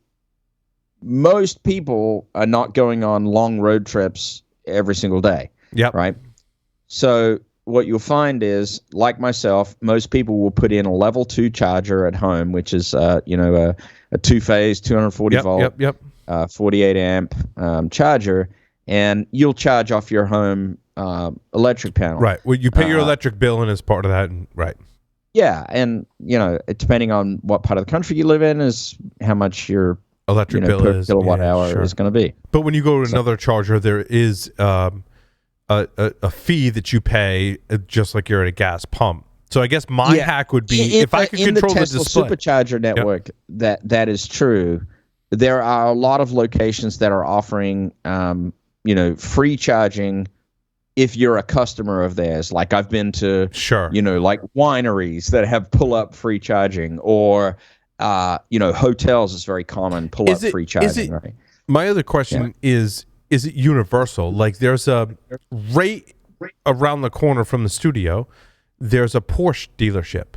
most people are not going on long road trips every single day. Yep. Right. So what you'll find is, like myself, most people will put in a level 2 charger at home, which is a 2-phase 240 volt 48 amp charger, and you'll charge off your home electric panel. Right. Well, you pay your electric bill, and as part of that, right. Yeah, and depending on what part of the country you live in, is how much your electric bill per kilowatt hour is going to be. But when you go to another charger, there is a fee that you pay, just like you're at a gas pump. So I guess my hack would be if I could control the display. Supercharger network, that is true. There are a lot of locations that are offering free charging if you're a customer of theirs. Like I've been to like wineries that have pull up free charging, or hotels is very common, pull up free charging. Right? My other question is it universal? Like there's right around the corner from the studio, there's a Porsche dealership,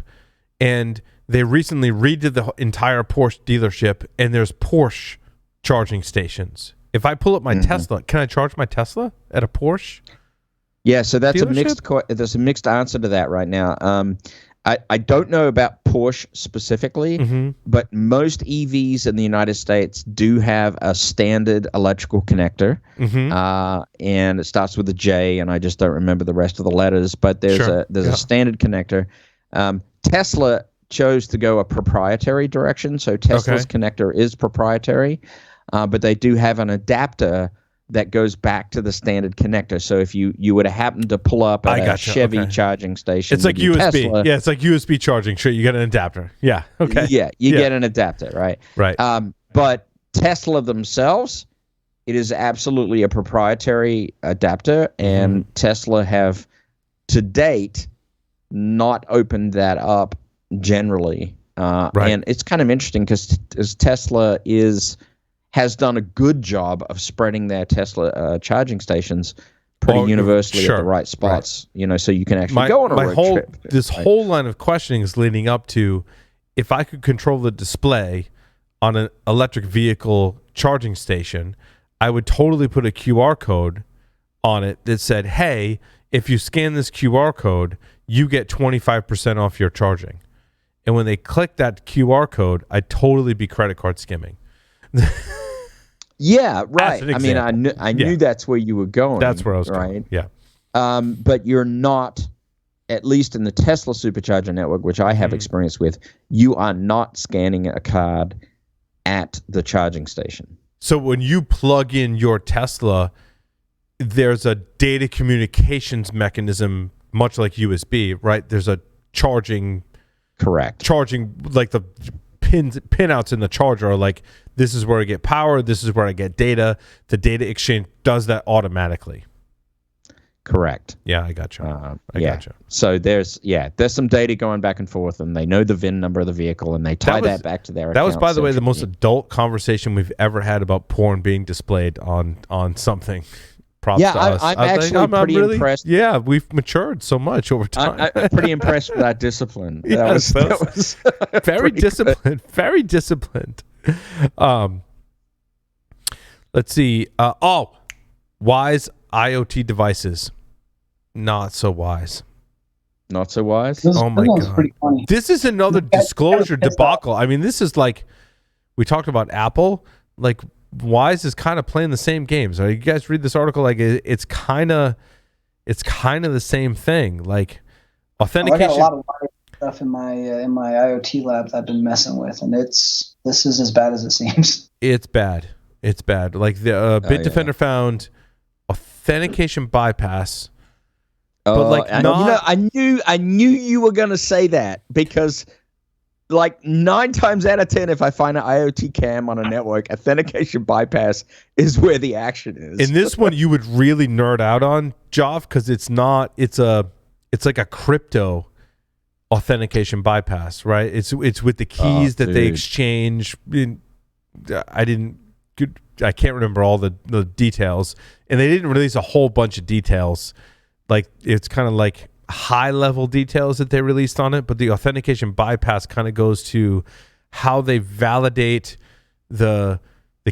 and they recently redid the entire Porsche dealership, and there's Porsche charging stations. If I pull up my Tesla, can I charge my Tesla at a Porsche? Yeah, so that's dealership? there's a mixed answer to that right now. I don't know about Porsche specifically, but most EVs in the United States do have a standard electrical connector, and it starts with a J, and I just don't remember the rest of the letters. But there's a standard connector. Tesla chose to go a proprietary direction, so Tesla's connector is proprietary, but they do have an adapter that goes back to the standard connector. So if you would have happened to pull up at a Chevy charging station, it's like USB. Tesla, it's like USB charging. Sure, you get an adapter. Yeah. Okay. Yeah, you get an adapter, right? Right. But Tesla themselves, it is absolutely a proprietary adapter, and Tesla have to date not opened that up generally. And it's kind of interesting because Tesla has done a good job of spreading their Tesla charging stations pretty universally at the right spots, so you can actually go on a road trip. This whole line of questioning is leading up to, if I could control the display on an electric vehicle charging station, I would totally put a QR code on it that said, hey, if you scan this QR code, you get 25% off your charging. And when they click that QR code, I'd totally be credit card skimming. Yeah, right. I mean, I knew that's where you were going. That's where I was going. Yeah. But you're not, at least in the Tesla supercharger network, which I have experience with, you are not scanning a card at the charging station. So when you plug in your Tesla, there's a data communications mechanism, much like USB, right? There's a charging. Correct. Charging, like the pinouts in the charger are like, this is where I get power, this is where I get data. The data exchange does that automatically. Correct. Yeah, I got you. I got you. So there's some data going back and forth, and they know the VIN number of the vehicle, and they tie that back to their account. That was, by the way, the most adult conversation we've ever had about porn being displayed on something. Props to us. I'm actually pretty impressed. Yeah, we've matured so much over time. I'm pretty impressed with our disciple. That was very disciplined. Very disciplined. Let's see. Wyze IoT devices. Not so wise. Not so wise? Oh my God. This is another disclosure debacle. I mean, this is like, we talked about Apple. Like, Wyze is kind of playing the same games. You guys read this article? Like, it's kind of the same thing. Like, authentication. I got a lot of stuff in my IoT lab that I've been messing with, and this is as bad as it seems. It's bad. It's bad. Like the Bitdefender found Authentication Bypass. But like I knew you were going to say that, because like 9 times out of 10, if I find an IoT cam on a network, Authentication Bypass is where the action is. And this one you would really nerd out on, Joff, because it's like a crypto authentication bypass, right? It's with the keys that they exchange. I can't remember all the details, and they didn't release a whole bunch of details. Like, it's kind of like high level details that they released on it, but the authentication bypass kind of goes to how they validate the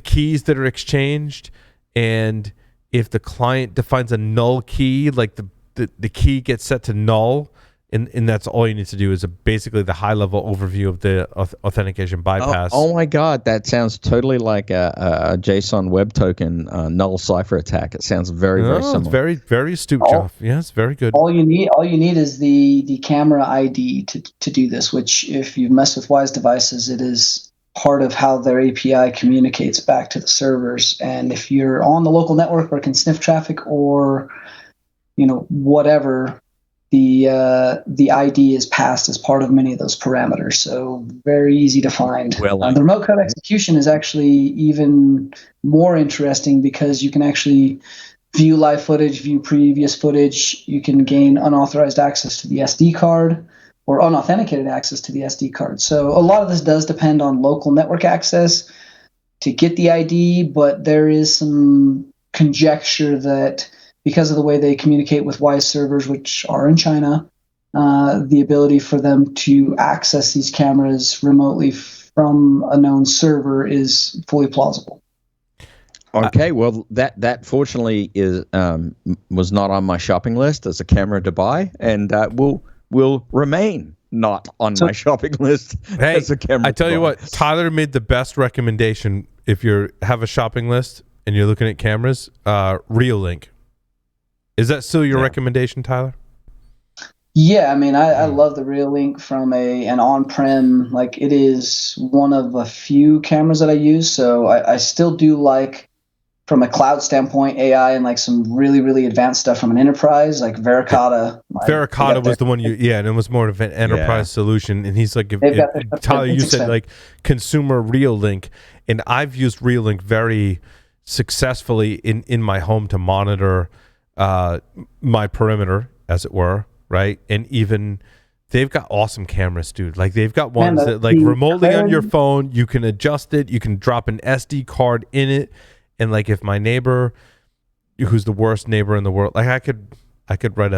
keys that are exchanged, and if the client defines a null key, like the key gets set to null, and that's all you need to do is basically the high level overview of the authentication bypass. Oh my God, that sounds totally like a JSON web token null cipher attack. It sounds very similar. It's very, very astute, Joff. Yeah, it's very good. All you need is the camera ID to do this, which, if you've messed with Wyze devices, it is part of how their API communicates back to the servers. And if you're on the local network where it can sniff traffic, or whatever, the ID is passed as part of many of those parameters. So very easy to find. Well, the remote code execution is actually even more interesting, because you can actually view live footage, view previous footage. You can gain unauthorized access to the SD card, or unauthenticated access to the SD card. So a lot of this does depend on local network access to get the ID, but there is some conjecture that, because of the way they communicate with Wyze servers, which are in China, the ability for them to access these cameras remotely from a known server is fully plausible. Okay, well, that fortunately was not on my shopping list as a camera to buy, and will remain not on my shopping list as a camera. I tell you what, Tyler made the best recommendation. If you have a shopping list and you're looking at cameras, Reolink. Is that still your recommendation, Tyler? Yeah, I mean, I love the Reolink from an on-prem. Like, it is one of a few cameras that I use, so I still do like, from a cloud standpoint, AI and like some really, really advanced stuff from an enterprise, like Vericata. Vericata was the one and it was more of an enterprise solution. And he's like, Tyler, you said like consumer Reolink, and I've used Reolink very successfully in my home to monitor my perimeter, as it were, right? And even they've got awesome cameras, dude. Like, they've got ones that, like, remotely on your phone, you can adjust it, you can drop an SD card in it, and like, if my neighbor, who's the worst neighbor in the world, like, I could write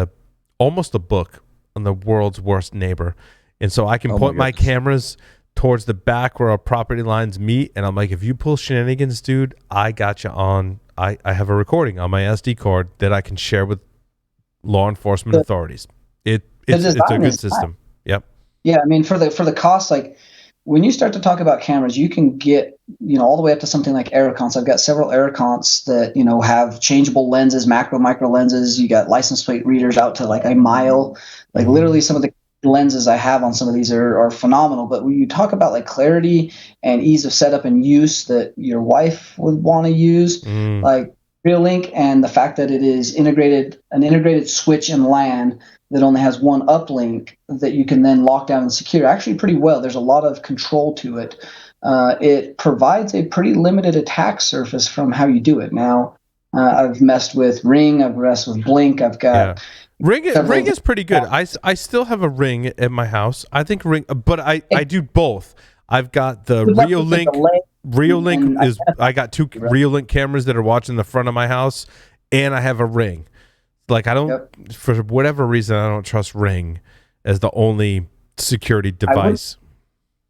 almost a book on the world's worst neighbor, and so I can point my cameras towards the back where our property lines meet, and I'm like, if you pull shenanigans, dude, I got you on. I have a recording on my SD card that I can share with law enforcement authorities. It's a good system. Yep. Yeah, I mean, for the cost, like, when you start to talk about cameras, you can get, all the way up to something like Aerocons. I've got several Aerocons that, have changeable lenses, macro, micro lenses. You got license plate readers out to like a mile. Like, literally, some of the lenses I have on some of these are phenomenal. But when you talk about like clarity and ease of setup and use that your wife would want to use, like Reolink, and the fact that it is an integrated switch and LAN that only has one uplink that you can then lock down and secure actually pretty well. There's a lot of control to it. It provides a pretty limited attack surface from how you do it. Now, I've messed with Ring, I've messed with Blink, I've got... Ring is pretty good. I still have a Ring at my house. I think Ring, but I do both. I've got the Reolink. Reolink is, I got 2 Reolink cameras that are watching the front of my house, and I have a Ring. Like, I don't, for whatever reason, I don't trust Ring as the only security device.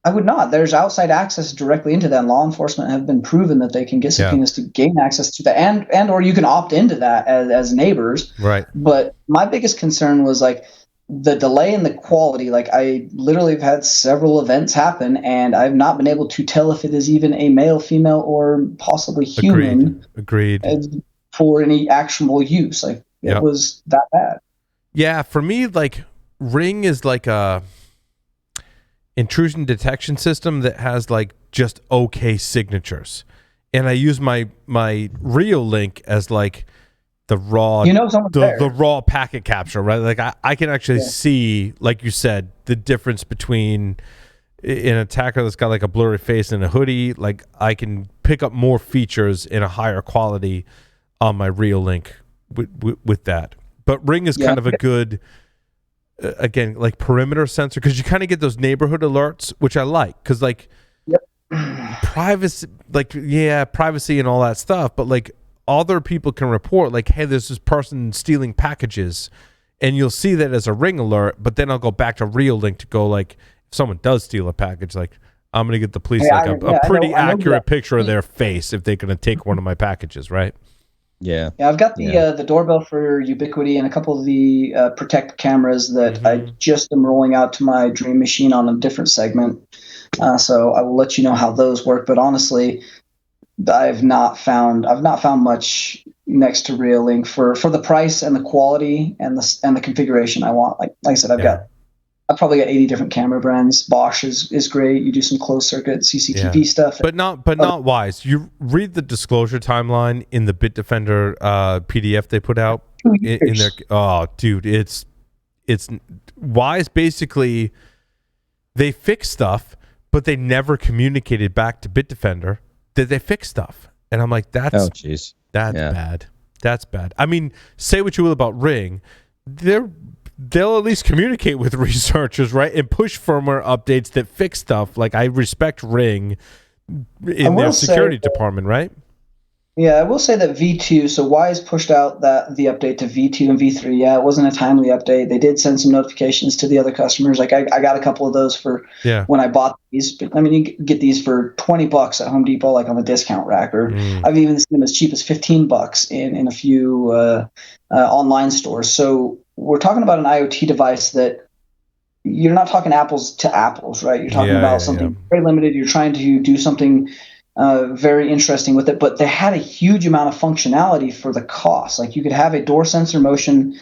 I would not. There's outside access directly into that. And law enforcement have been proven that they can get subpoenas to gain access to that, and or you can opt into that as neighbors. Right. But my biggest concern was like the delay in the quality. Like, I literally have had several events happen, and I've not been able to tell if it is even a male, female, or possibly human. Agreed. For any actionable use. Like, it was that bad. Yeah, for me, like, Ring is like a intrusion detection system that has like just okay signatures, and I use my real link as like the raw, the raw packet capture, right? Like I can actually see, like you said, the difference between an attacker that's got like a blurry face and a hoodie. Like I can pick up more features in a higher quality on my real link with that. But Ring is kind of a good, again, like perimeter sensor, because you kind of get those neighborhood alerts, which I like, because like privacy, like privacy and all that stuff, but like other people can report like, hey, there's this person stealing packages, and you'll see that as a Ring alert. But then I'll go back to real link to go like, if someone does steal a package, like I'm gonna get the police a pretty accurate picture of their face if they're gonna take one of my packages, right? Yeah. I've got the doorbell for Ubiquiti and a couple of the Protect cameras that I just am rolling out to my Dream Machine on a different segment. So I will let you know how those work. But honestly, I've not found much next to Real Link for the price and the quality and the configuration I want. Like I said, I've probably got 80 different camera brands. Bosch is great. You do some closed circuit CCTV stuff, but not Wyze. You read the disclosure timeline in the Bitdefender PDF they put out in their. Oh, dude, it's Wyze. Basically, they fix stuff, but they never communicated back to Bitdefender that they fix stuff, and I'm like, that's bad. That's bad. I mean, say what you will about Ring, they'll at least communicate with researchers, right, and push firmware updates that fix stuff. Like I respect Ring in their security department, right? Yeah, I will say that V2. So Wyze pushed out the update to V2 and V3. Yeah, it wasn't a timely update. They did send some notifications to the other customers. Like I got a couple of those for when I bought these. I mean, you can get these for $20 at Home Depot, like on the discount rack, or I've even seen them as cheap as $15 in a few online stores. So we're talking about an IoT device that you're not talking apples to apples, right? You're talking about something very limited. You're trying to do something very interesting with it, but they had a huge amount of functionality for the cost. Like you could have a door sensor motion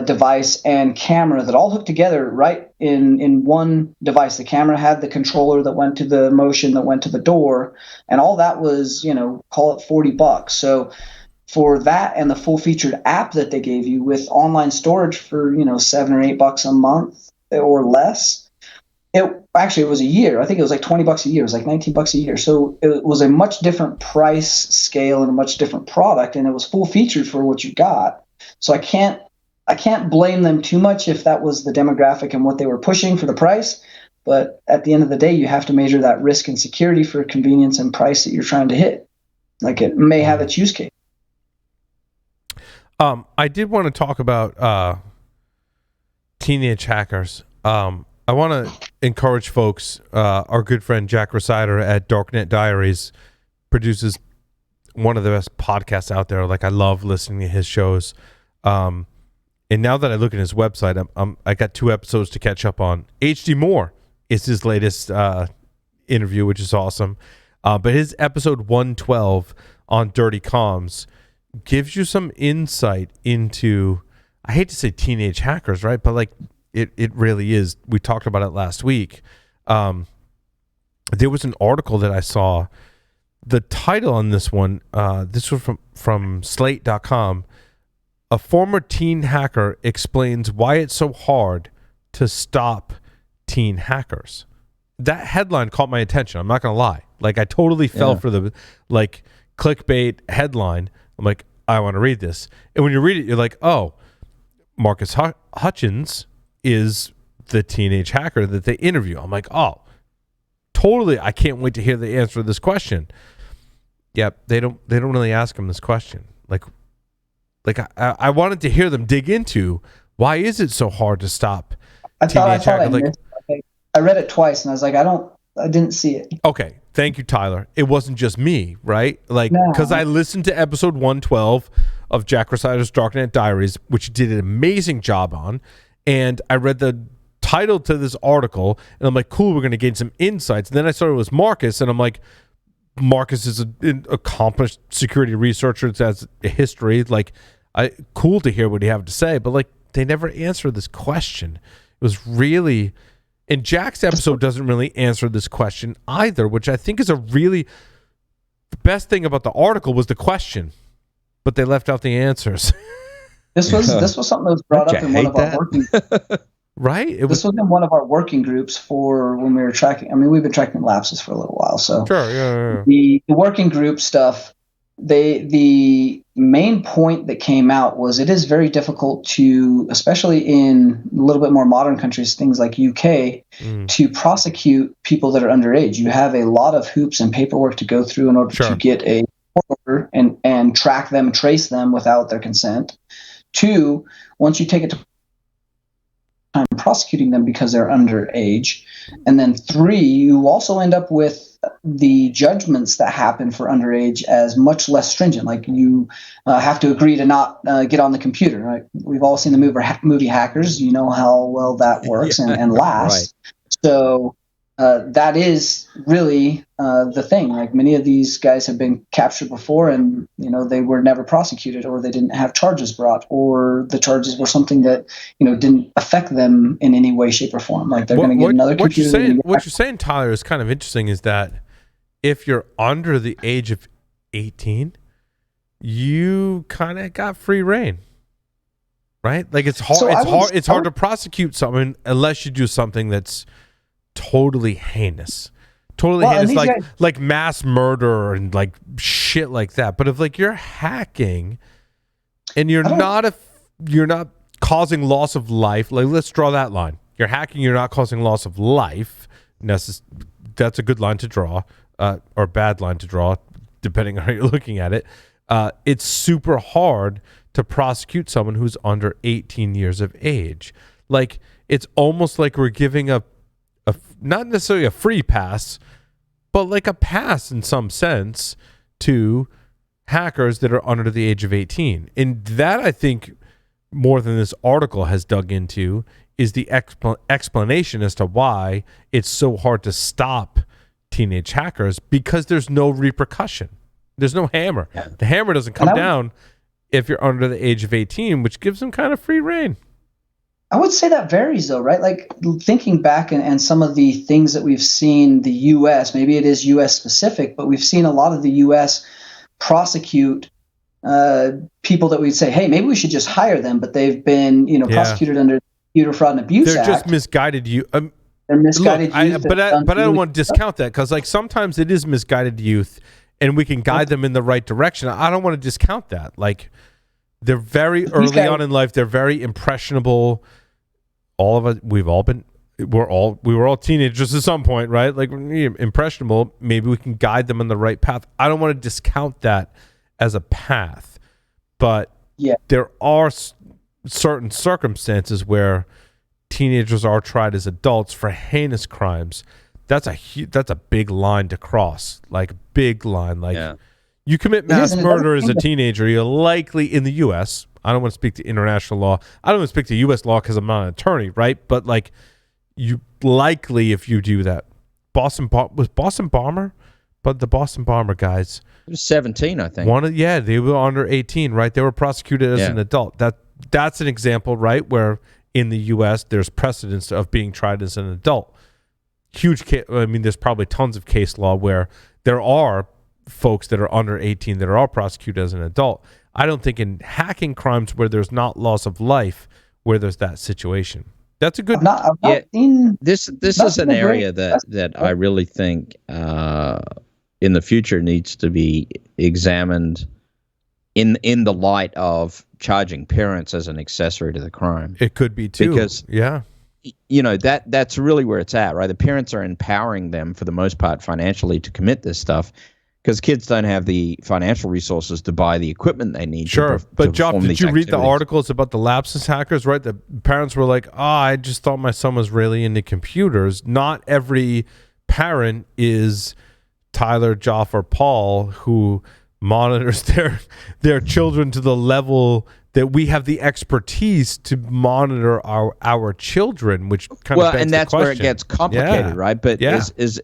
device and camera that all hooked together right in one device. The camera had the controller that went to the motion that went to the door, and all that was, call it $40. So for that and the full featured app that they gave you with online storage for, $7 or $8 a month or less, it was a year. I think it was like $20 a year. It was like $19 a year. So it was a much different price scale and a much different product, and it was full featured for what you got. So I can't blame them too much if that was the demographic and what they were pushing for the price. But at the end of the day, you have to measure that risk and security for convenience and price that you're trying to hit. Like it may have its use case. I did want to talk about teenage hackers. I want to encourage folks. Our good friend Jack Resider at Darknet Diaries produces one of the best podcasts out there. Like I love listening to his shows. And now that I look at his website, I got 2 episodes to catch up on. HD Moore is his latest interview, which is awesome. But his episode 112 on Dirty Comms gives you some insight into, I hate to say teenage hackers, right? But like it really is. We talked about it last week. There was an article that I saw. The title on this one, this was from slate.com. A former teen hacker explains why it's so hard to stop teen hackers. That headline caught my attention. I'm not going to lie. Like I totally fell for the like clickbait headline. I'm like, I want to read this. And when you read it, you're like, oh, Marcus Hutchins is the teenage hacker that they interview. I'm like, oh, totally. I can't wait to hear the answer to this question. Yep, they don't really ask him this question. Like I wanted to hear them dig into why is it so hard to stop teenage hackers. I read it twice and I was like, I didn't see it. Okay, thank you, Tyler. It wasn't just me, right? Like, because I listened to episode 112 of Jack Resider's Darknet Diaries, which did an amazing job on, and I read the title to this article, and I'm like, cool, we're going to gain some insights. And then I saw it was Marcus, and I'm like, Marcus is an accomplished security researcher that has a history. Like, cool to hear what he had to say, but like, they never answered this question. It was really... And Jack's episode doesn't really answer this question either, which I think is a really best thing about the article was the question, but they left out the answers. This was something that was brought up in one of our working right. This was in one of our working groups for when we were tracking. I mean, we've been tracking lapses for a little while, so sure. Yeah. The working group stuff. The main point that came out was it is very difficult to, especially in a little bit more modern countries, things like UK, to prosecute people that are underage. You have a lot of hoops and paperwork to go through in order to get a court order and track them, trace them without their consent. 2, once you take it to time prosecuting them because they're underage. And then 3, you also end up with the judgments that happen for underage as much less stringent. Like you have to agree to not get on the computer. Right? We've all seen the movie Hackers. You know how well that works and lasts. Right. So that is really the thing. Like many of these guys have been captured before, and they were never prosecuted, or they didn't have charges brought, or the charges were something that didn't affect them in any way, shape, or form. Like they're going to get another computer. What you're saying, Tyler, is kind of interesting. Is that if you're under the age of 18, you kind of got free reign, right? Like it's hard. It's hard to prosecute someone unless you do something that's totally heinous, like mass murder and like shit like that. But if like you're hacking and you're not causing loss of life, like let's draw that line. You're hacking, you're not causing loss of life. That's a good line to draw, or bad line to draw, depending on how you're looking at it. It's super hard to prosecute someone who's under 18 years of age. Like it's almost like we're giving not necessarily a free pass, but like a pass in some sense to hackers that are under the age of 18. And that, I think, more than this article has dug into, is the explanation as to why it's so hard to stop teenage hackers, because there's no repercussion. There's no hammer. Yeah. The hammer doesn't come down if you're under the age of 18, which gives them kind of free reign. I would say that varies, though, right? Like thinking back and some of the things that we've seen the U.S., maybe it is U.S. specific, but we've seen a lot of the U.S. prosecute people that we'd say, hey, maybe we should just hire them, but they've been, prosecuted under the Computer Fraud and Abuse Act. They're just misguided you. They're misguided youth. But I don't want to discount that, because like sometimes it is misguided youth, and we can guide them in the right direction. I don't want to discount that. Like they're very early on in life. They're very impressionable. All of us, we were all teenagers at some point, right? Like impressionable. Maybe we can guide them in the right path. I don't want to discount that as a path, but there are certain circumstances where teenagers are tried as adults for heinous crimes. That's a big line to cross, like a big line. Like you commit mass murder as a teenager, you're likely in the U.S. I don't want to speak to international law. I don't want to speak to U.S. law because I'm not an attorney, right? But like, you likely, if you do that, Boston Bomber, but the Boston Bomber guys, it was 17, I think. They were under 18, right? They were prosecuted as an adult. That's an example, right, where in the U.S. there's precedence of being tried as an adult. Huge case. I mean, there's probably tons of case law where there are folks that are under 18 that are all prosecuted as an adult. I don't think in hacking crimes where there's not loss of life, where there's that situation. That's a good. This is an area that I really think in the future needs to be examined in the light of charging parents as an accessory to the crime. It could be too, because that's really where it's at, right? The parents are empowering them for the most part financially to commit this stuff, because kids don't have the financial resources to buy the equipment they need. Sure, but Joff, did you read the articles about the lapsus hackers, right? The parents were like, I just thought my son was really into computers. Not every parent is Tyler, Joff, or Paul who monitors their children to the level that we have the expertise to monitor our children, which kind of begs and that's the question. Where it gets complicated, right? But is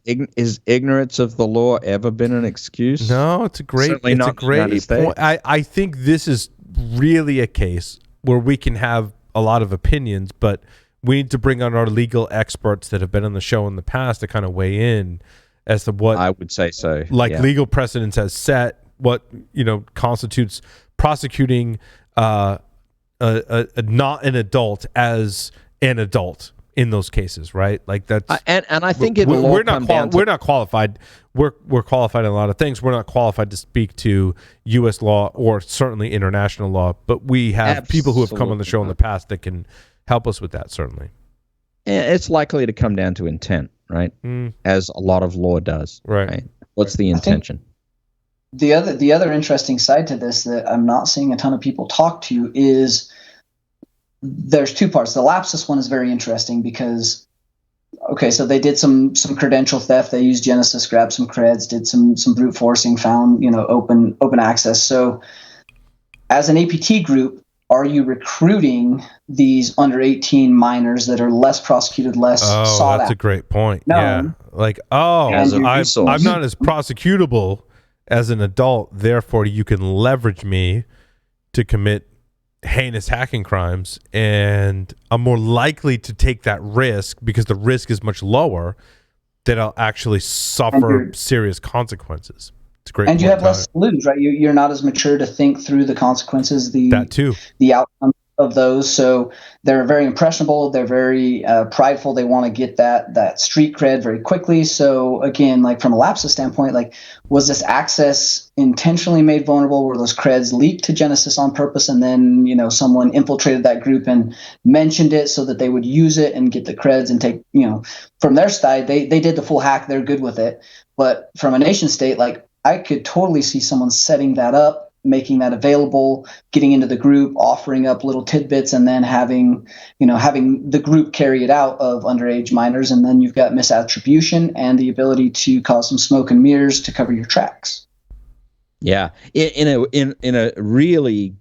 ignorance of the law ever been an excuse? No, it's a great point. I think this is really a case where we can have a lot of opinions, but we need to bring on our legal experts that have been on the show in the past to kind of weigh in as to what I would say so. legal precedence has set, what constitutes prosecuting not an adult as an adult in those cases, right? Like that's and I think it will we're not qualified. We're qualified in a lot of things. We're not qualified to speak to U.S. law or certainly international law, but we have people who have come on the show in the past that can help us with that. Certainly, it's likely to come down to intent, right? As a lot of law does, right? What's the intention? The other interesting side to this that I'm not seeing a ton of people talk to is there's two parts. The Lapsus one is very interesting because, so they did some credential theft. They used Genesis, grabbed some creds, did some brute forcing, found open access. So, as an APT group, are you recruiting these under 18 minors that are less prosecuted, less sought that's out? a great point. No. Yeah, like As a resource. I'm not as prosecutable as an adult. Therefore, you can leverage me to commit heinous hacking crimes, and I'm more likely to take that risk because the risk is much lower that I'll actually suffer serious consequences. It's a great. And you have less to lose, right? You're not as mature to think through the consequences, the outcome of those. So they're very impressionable. They're very prideful. They want to get that street cred very quickly. So again, like from a Lapsus standpoint, like was this access intentionally made vulnerable? Were those creds leaked to Genesis on purpose, and then someone infiltrated that group and mentioned it so that they would use it and get the creds and take from their side they did the full hack. They're good with it. But from a nation state, like I could totally see someone setting that up, making that available, getting into the group, offering up little tidbits, and then having the group carry it out of underage minors, and then you've got misattribution and the ability to cause some smoke and mirrors to cover your tracks. Yeah, in a really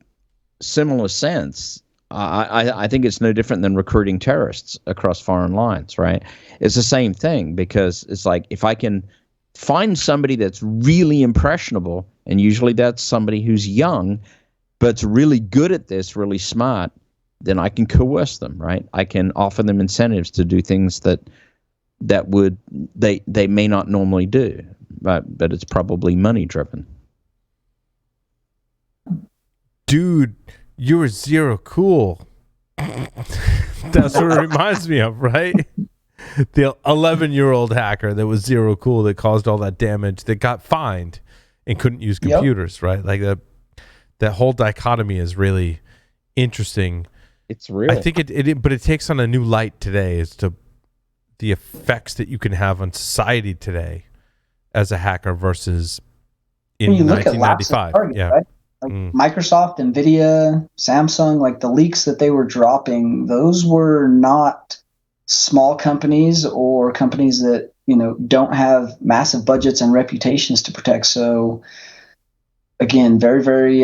similar sense, I think it's no different than recruiting terrorists across foreign lines, right? It's the same thing, because it's like if I can find somebody that's really impressionable, and usually that's somebody who's young, but's really good at this, really smart, then I can coerce them, right? I can offer them incentives to do things that would they may not normally do, but it's probably money driven. Dude, you're zero cool. That's what it reminds me of, right? The 11-year-old hacker that was zero cool, that caused all that damage, that got fined and couldn't use computers, right? Like that whole dichotomy is really interesting. It's real. I think but it takes on a new light today as to the effects that you can have on society today as a hacker versus in 1995. Target, right? Like Microsoft, Nvidia, Samsung, like the leaks that they were dropping, those were not small companies or companies that don't have massive budgets and reputations to protect. So again, very, very,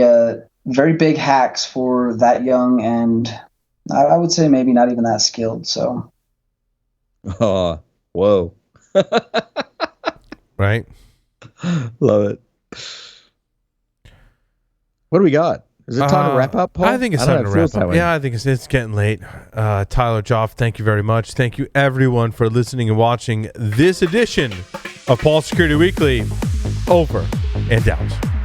very big hacks for that young, and I would say maybe not even that skilled. So, whoa, right? Love it. What do we got? Is it time to wrap up, Paul? I think it's time to wrap up. Yeah, I think it's getting late. Tyler, Joff, thank you very much. Thank you, everyone, for listening and watching this edition of Paul Security Weekly. Over and out.